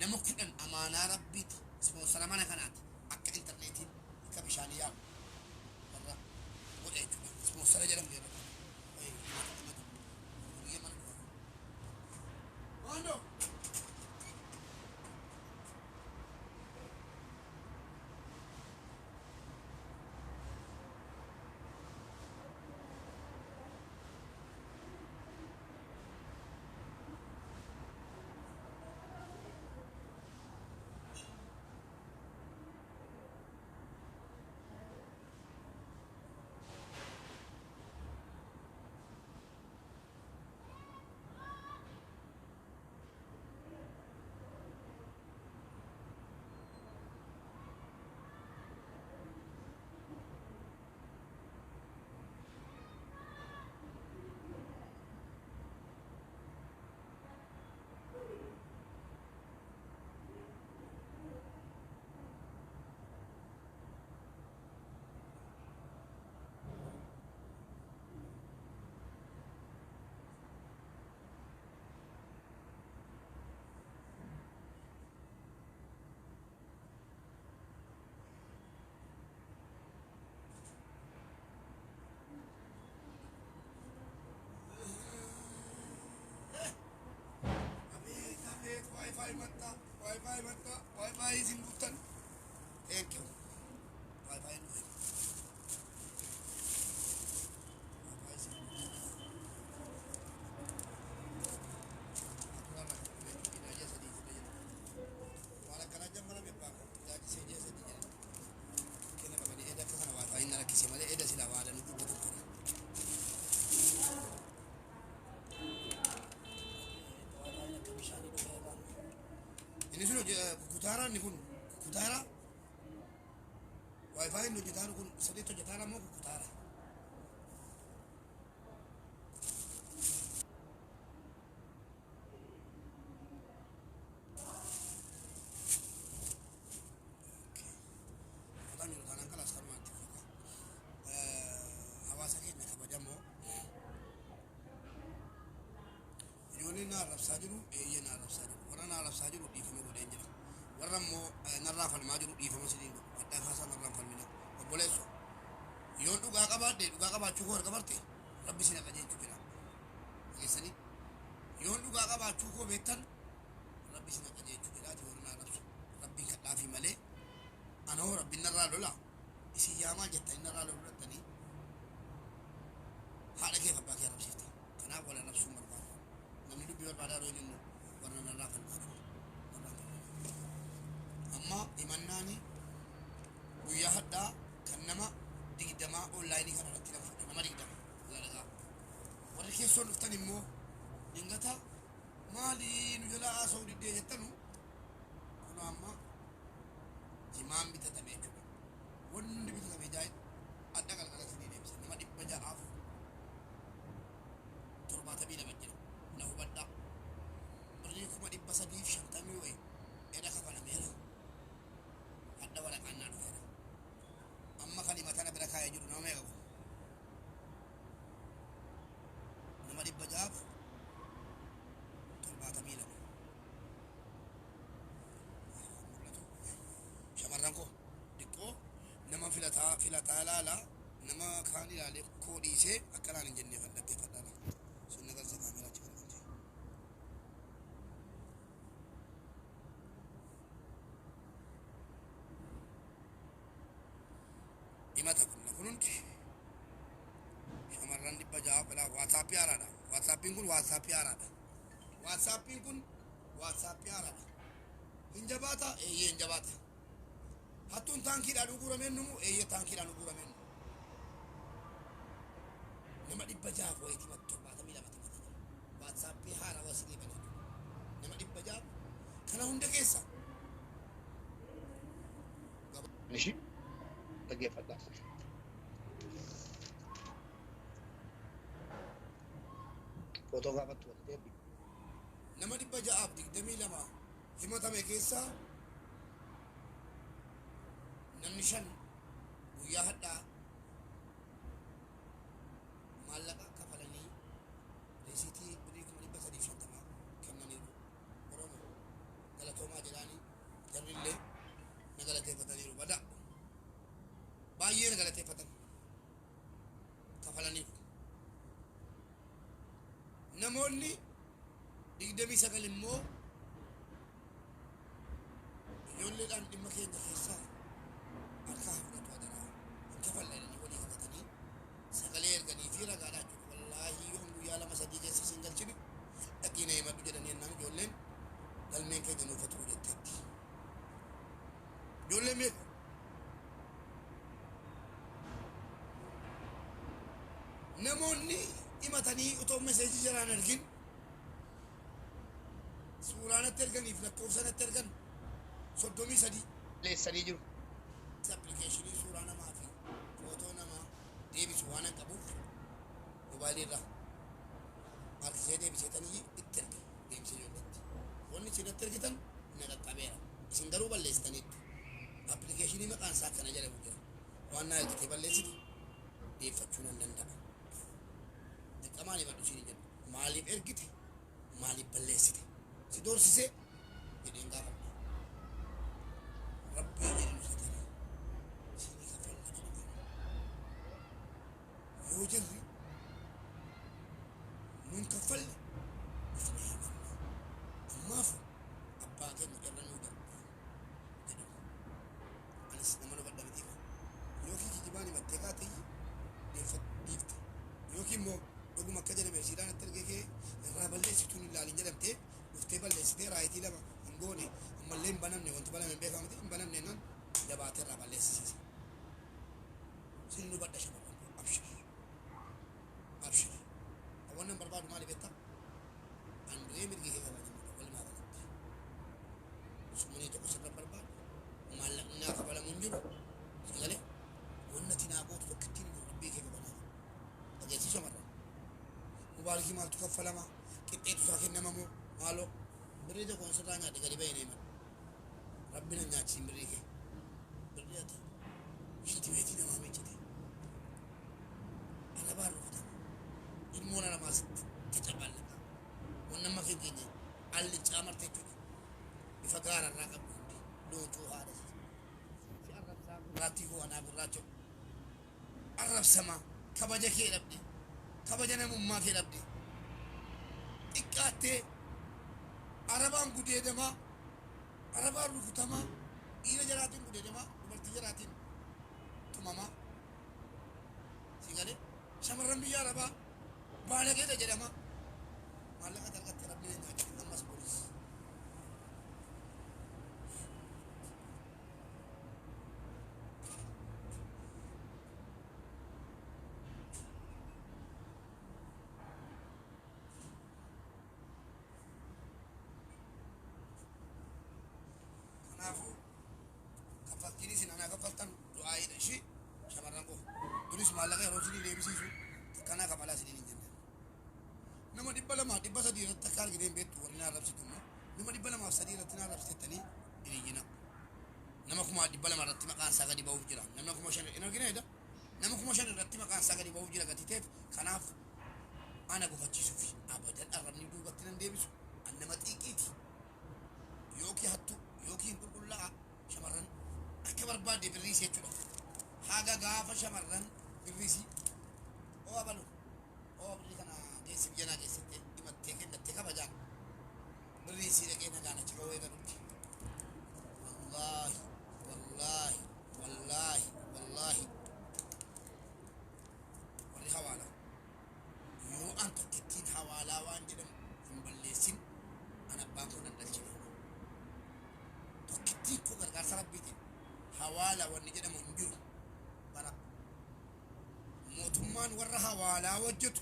Speaker 1: nama kudhan amaanaa rabbiiti sponsora mana kanaati akka intarneetiin akka bishaanii yaa'u sponsora jedhamu yeroo Mando. Wi-Fi matta. Wi-Fi matta. Wi-Fi isin buttan. Thank you. Wi-Fi nu. Wi-Fi isin buttan. Aturan nak ini aja sedih sedih. Wala kana jam mana me pak. Jadi sedih sedih. Kena bapa ni eda kesana Wi-Fi nara kisi male eda sila wala nu betul. Ini sudah kutara ni pun kutara. Wi-Fi nu jetaru kun sedih tu jetara mau kutara. Kami lu tanang kelas karma tu. Hawas lagi nak apa jamu? Yoni na raf sajiru, ye na raf sajiru. Orang na raf sajiru di kami boleh je. Orang mo narafal majiru di kami sedih. Kita fasa narafal mina. Boleh so. Yon duga kabar cukur kabar te. Rabbi sini kaje cukira. Isani. Yon duga kabar cukur betan. Rabbi sini kaje cukira di orang na raf. Rabbi kat lafi male. Ano Rabbi narra lola. Isi yama jetta narra lola tani. Hala ke kabak ya Rabbi sifta. Kana wala nafsu marba. Namni du biar pada roin nu. Warna narra kan. Amma imannani guyyaa haddaa kan nama digdamaa onlaayinii kana irratti nama fudhe nama digdama lalagaa warri keessoon dhuftan immoo dhingata maalii nu jalaa haasa'uu diddee jettanu kun amma jimaan bitatame jechuudha wanni bitatame jaa'in adda qalqalatanii deebisa nama 672 jira na hubadhaa birrii 350 wayi edha kafalameera adda waraqaan naa dhufeera amma kalimatana bira kaayee jiru nama meeqa kun nama 672 mul'atu shamarran koo xiqqoo nama filataa ilaala nama kaan ilaalee koo dhiisee akkanaan hin jennee kan dhaggeeffadhaa sun nagarsa kaameraa achi kan galchee himata kun lafa hundi shamarran 600 waatsaappii haaraadha waatsaappiin kun waatsaappii haaraadha waatsaappiin kun waatsaappii haaraadha hin jabaata eeyyee hin jabaata hattuun taankiidhaan ugurameen numu eeyyee taankiidhaan ugurameen nama 600 wayitii mata 72 waatsaappii haaraa wasilii banatu nama 600 kana hunda keessa
Speaker 4: Nishi dhaggeeffadhaa. Footoo gaafattu wal deebi.
Speaker 1: nama 622 himatame keessaa namni 5 guyyaa hadhaa maallaqa kafalanii reesiitii birrii 350 kennaniiru oromoo galatoomaa jedhaanii jarrillee na galateeffataniiru bada baay'ee na galateeffatan kafalaniiru namoonni digdamii sagal immoo ijoolleedhaan dhimma keenya keessaa harkaa fudhatu adaraa hin kafalleedhanii walii kakatanii sagalee erganii fi ragaadhaa jiru wallaahi yoon guyyaa lama sadii keessa isin galchine dhaqiina himadhu jedhanii ennaan ijoolleen galmeen keenya nuuf turuu jetteetti ijoolleen meeqa namoonni himatanii utoo meseejii jaraan argin suuraanatti erganiif lakkoofsanatti ergan 33 leessanii jiru. Appilikeeshinii suuraa namaa fi footoo namaa deebisu waan hin qabuuf mobaayilii irraa harkisee deebiseetanii itti erge deebisee ijoolletti. Wanni isin itti ergitan na qaqqabeera. Isin garuu balleessitaniittu. Appilikeeshinii maqaan isaa akkana jedhamu jira. Waan na ergitee balleessite deeffachuu nan danda'a. Dirqamaan himadhu siin jedhu. Maaliif ergite? Maaliif balleessite? Si doorsisee jedheen gaafadha. Rabbii jedhu satanii siinii kafalla jedhaman. Yoo jirri nun kaffalle ifna himanna. Ammaaf abbaa keenya irra nuu darbu jedhamu. Anis nama nu badha mitiifa. Yookiin kijibaan himattee kaatee dhiifte. Yookiin immoo dhuguma akka jedhame siidaan itti ergee kee irraa balleessituun ilaalin jedhamtee dhuftee balleessitee raayitii lama hin goone ammallee hin banamne wanti baname hin beekamte hin banamne naan jabaatee irraa balleessisiise. Sin nu badha shamarran abshir abshir awwannan barbaadu maali beektaa an du'ee mirgi kee kabajamu walumaa galatti sumanii tokko sirra barbaadu maallaqni naa kabalamu hin jiru sagalee wannati naa gootu tokko ittiin hin rabbii kee kabanaa dhageessi shamarran mubaalkii maaltu kaffalama qixxeetu isaa kennamamoo maaloo birrii tokko sirraa nyaadhe gadi bahee neeman rabbina nyaachisiin birrii kee birrii ati shiti beetii namaa miiccite alabaan rufutama ilmoon alamaa sitti tacaballaqa wannamma keenya allicaa marte jechuudha ifa gaararraa qabdu hundi looncuu haadha si arrabsaa gurraattii koo anaa gurraacha'u arrabsamaa kabaja kee dhabde kabaja namummaa kee dhabde xiqqaattee arabaan gudeedamaa arabaan rukutamaa dhiira jaraatiin gudeedamaa dubartii jaraatiin tumamaa si galee shamarran biyya arabaa baalageedha jedhama maallaqa dargatte rabbina nyaachuu ammas boris kanaafuu kaffaltiin isin anaa kaffaltan du'aayidha ishii shamarran koo duris maallaqa yeroo isinii deebisiisu kanaa kafalaa isiniin hin jenne nama 200 300 irratti akka argiteen beektu warri naa arrabsitu immoo nama 203 irratti naa arrabsitettanii hin iyyina nama 200 irratti maqaan isaa gadi ba'uuf jira nama 5,000 hin argineedha nama 5,000 irratti maqaan isaa gadi ba'uuf jira gati ta'eef kanaaf ana gufachiisuuf abadan arrabni duubatti nan deebisu an nama xiiqiiti yookiin hattu yookiin qulqullaa shamarran akka barbaadde birriisii jechuudha haga gaafa shamarran birriisii oo abalu oo birrii kana geessi biyyanaa keessatti himattee kennattee kabajaan birriisii dhaqee nagaan achi ga'uu eegalutti wallaahi wallaahi wallaahi wallaahi warri hawaalaa yoo an tokkittiin hawaalaa waan jedhamu hin balleessin an abbaan kun nan dhalchine tokkittiin koo gargaarsa rabbiitiin hawaala wanni jedhamu hin jiru bara mootummaan warra hawaalaa hojjetu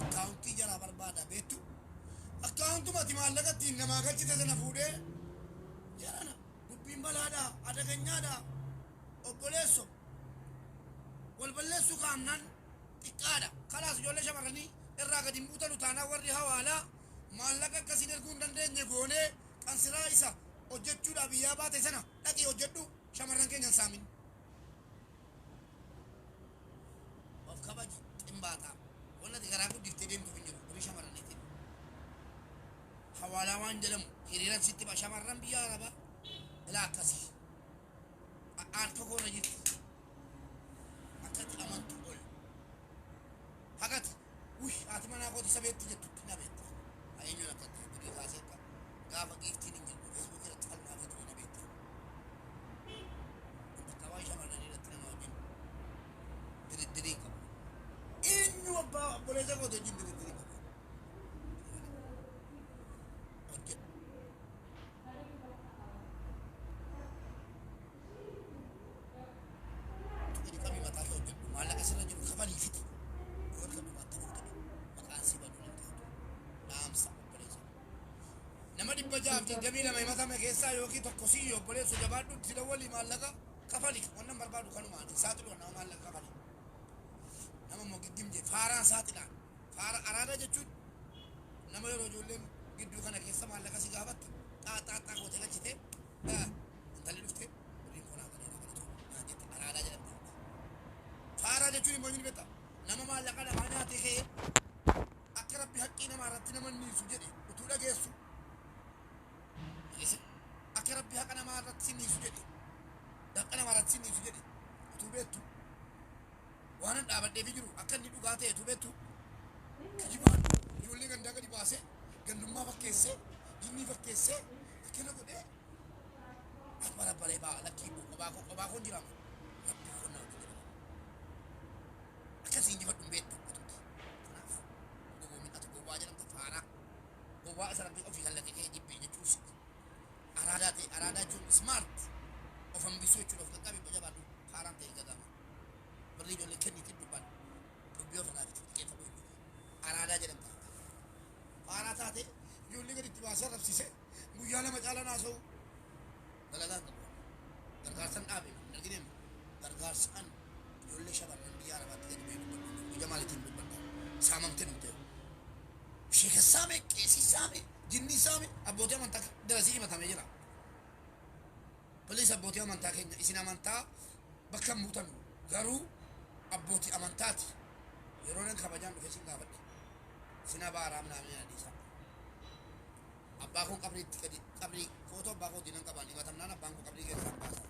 Speaker 1: akkaawuntii jaraa barbaada beektu akkaawuntumati maallaqattiin namaa galchite sana fuudhee jarana dubbiin balaadhaa adaganyaadhaa obboleesso wal balleessuu kaamnan xiqqaadha kalaas ijoollee shamarranii irraa gadi hin buutanu taanaa warri hawaalaa maallaqa akkasiin erguu hin dandeenye goonee qansiraa isa hojjechuudhaaf biyyaa baate sana dhaqii hojjedhu shamarran keenyan saamin of kabaji ximbaataa wannati garaa guddiftee deemtuuf hin jiru horii shamarraniitiin hawaalaa waan jedhamu hiriiran sitti ba shamarran biyya arabaa ilaa akkasii harka koorra jirti akkatti amantu ol hagati haati manaa kooti sabeetti jettutti na beetta eenyuun akkatti birii kaasee de jinde de diri oke ini kami mata ko de mala asra jiru khabali fiti ko ko mata futa makasi ba dole naam sa operation nama dibba jaafti jamila may mata me kessa yoki tokko si yo bole so jabadu tila wali malaga kafali wannan barbadu kanu ma saatu do na malaga kafali nama mo gimje fara saatila fara arada jechu nama yoro jollem giddu kana kessa malaga si gabat ta ko tega chite intali dufte rin kona kana kana to arada jala fara jechu mo ni beta nama malaga da mana te ke akrab bi haqqina ma ratina man ni sujudi utuda gesu akrab bi haqqina ma ratina sujudi dakana ma ratina sujudi utubetu waan dhaabadhee fi jiru akka inni dhugaa ta'e tubetu kijibaan ijoollee gandaa gadi baasee gandummaa fakkeessee jinnii fakkeessee akkana godhee as barabbaree ba'a lakkii qophaa koon jiraama rabbii qonnaa hojii jedhama akkasii injifadhu hin beektu kanaaf gowwoomin ati gowwaa jedhamta faaraa gowwaa isa rabbii ofii kallaqee kee jibbee jechuus araadaa ta'e araadaa jechuun smart of hambisuu jechuudha of qaqqabii bajabaadhu faaraan ta'e gagama بري جو لكن يتبع ربيو فنافت كيف أقول أنا جلنا أنا تاتي جو اللي قريت باسر رفسيسه مجالا مجالا ناسو دلالان درغارسن أبي نرجيم درغارسن جو اللي شباب نبي أنا بات كده بيجو جمال تيم ببنا سامم تنوته شيخ سامي كيسي سامي جني سامي أبوتي من تك دراسي ما تامي بوليس أبوتي من تك إسنا من تا بكم موتانو غارو abbootii amantaati yeroo nan kabajaan dhufe sin gaafadhe sina baaraam naamni adiisa abbaa kun qabriitti gadi qabrii footoo abbaa kootii nan qabaan himatamnaan abbaan kun qabrii keessaan baasa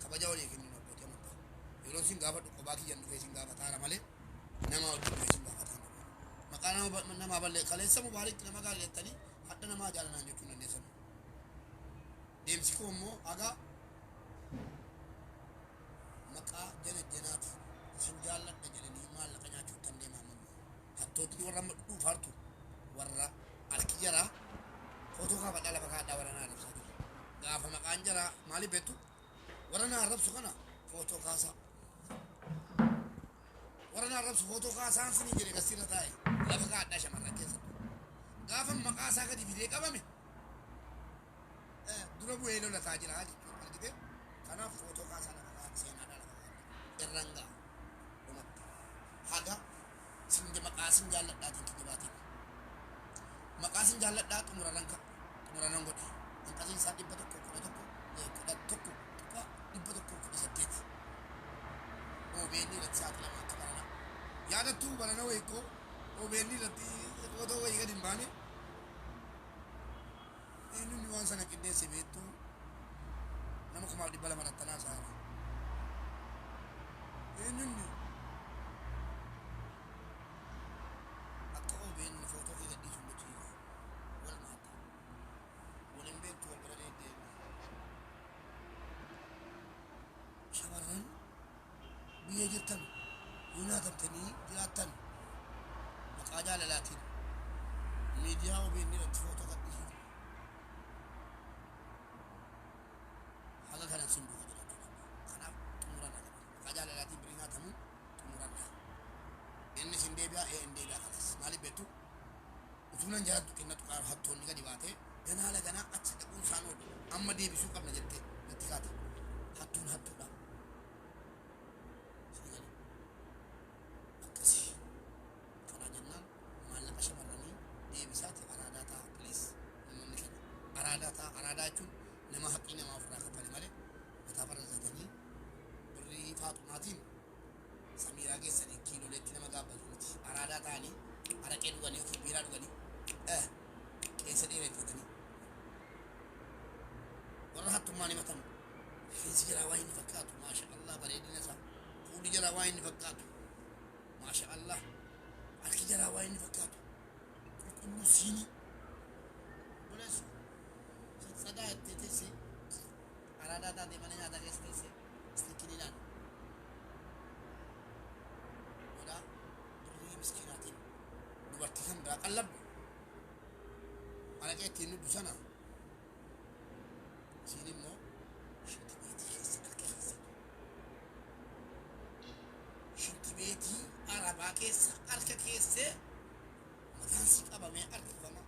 Speaker 1: kabaja walii kennin abbootii amantaa yeroo sin gaafadhu qophaa kiyyan dhufe sin gaafataara malee nama wajjin dhufe sin gaafataan maqaa namaa ballee kaleessa mubaaritti nama gaaleettanii hadda namaa jaalanaan jechuun dandeessan deemsi koo immoo hagaa maqaa jana janaati sin jaalladha jedhanii maallaqa nyaachuuf kan deemaman hattooti warra dhuunfaartu warra alki jaraa footoo kaafadhaa lafa kaadhaa warra naa arrabsaa jiru gaafa maqaan jaraa maaliif beektu warra naa arrabsu kana footoo kaasaa warra naa arrabsu footoo kaasaan sinii jedhe gasirra taa'e lafa kaadhaa shamarran keessattu gaafa maqaa isaa gadi fidee qabame dura bu'ee lolataa jira jechuudha argite kanaaf footoo kaasaa lafa kaadhaa seenaadhaa irranga umatta haga sinja maqasin jaalladhaatiin kijibaatiin maqasin jaalladhaa xumuranan godhe hanqasiin isaa 111 OBN irratti sa'aatii lama akka barana yaadattuu barana wayikoo OBN irratti footoo wayii gadi hin baane eenyumni waan sana qindeesse beektuu nama 200 rattanaa saara eenyunni akka OBN footoo kee gadhiisuun gochii wal maata wal hin beektu wal bira deedeemi shamarran biyya jirtan yoo nyaatamtanii jiraattan maqaa jaalalaatiin miidiyaa OBN irratti footoo gadhiisuun haga kanan sin duuba jiraachuu kanaaf xumuran maqaa jaalalaatiin birii nyaatamu xumuran inni sin deebi'aa hin deebi'aa kanas maaliif beektu utuu nan jiraattu kenna tuqaa hattoonni gadi baatee ganaa laganaa achi dhaquun isaan oolu amma deebisuu qabna jettee natti kaate hattuun hattuudha akkasii kanaa jennaan maallaqa shamarranii deebisaati araadaa ta'a piliis namoonni keenya araadaa ta'a araadaa jechuun nama haqqii namaa ofirraa kaffale malee mataa farratanii birrii faaxumaatiin samiiraa geessanii kiiloleetti nama gaabbatu miti araadaa ta'anii araqee dhuganii yookiin biiraa dhuganii keessa dheereffatanii warra hattummaan himatan rifeensi jalaa waa inni fakkaatu maasha Allah bareedina isaa fuulli jalaa waa inni fakkaatu maasha Allah harki jalaa waa inni fakkaatu qulqulluu siinii buleessu sadaa itti teessee araadaa taatee mana nyaataa keessa teessee istiikiniidhaan godhaa birrii miskiinaatiin qallabdu alaqee ittiin nuddu sana siin immoo shintimeetii keessa harka keessa shintimeetii arabaa keessa harka keessee mataan si qabamee harkifama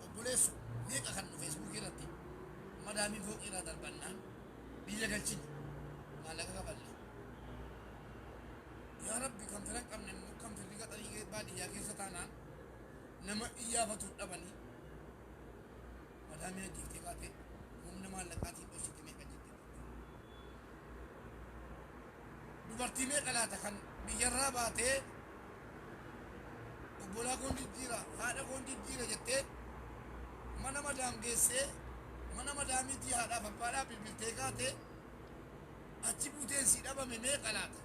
Speaker 1: obboleessu meeqa kan nu feesbuukii irratti madaamii fooqii irraa darbannaan biyya galchine maallaqa qaballe yaa rabbi kan filan qabne immoo kan firri gaxarii baadiyyaa keessa taanaan nama iyyaafatu dhabanii madaamii ajjeeftee kaatee humna maallaqaatiin dhoksite meeqa jette dubartii meeqa laata kan biyyarraa baatee obbolaa koon jijjiira haadha koon jijjiira jettee mana madaam geessee mana madaamiitii haadhaaf abbaadhaa bilbiltee kaatee achi buuteen si dhabame meeqa laata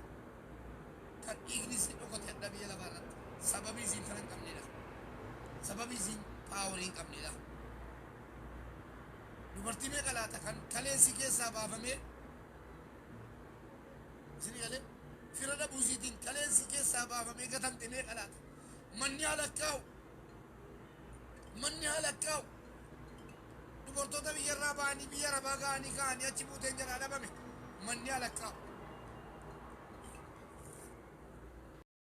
Speaker 1: kan dhiigni si dhokote adda biyya lafaa irratti sababii isiin kana hin qabnedha sababii isiin paaworii hin qabnedha dubartii meeqa laata kan kaleensi keessaa baafamee isin galee fira dhabuu isiitiin kaleensi keessaa baafamee gatamte meeqa laata manni halakkaa'u dubartoota biyyarraa ba'anii biyya arabaa ga'anii ka'anii achi buuteen jalaa dhabame manni halakkaa'u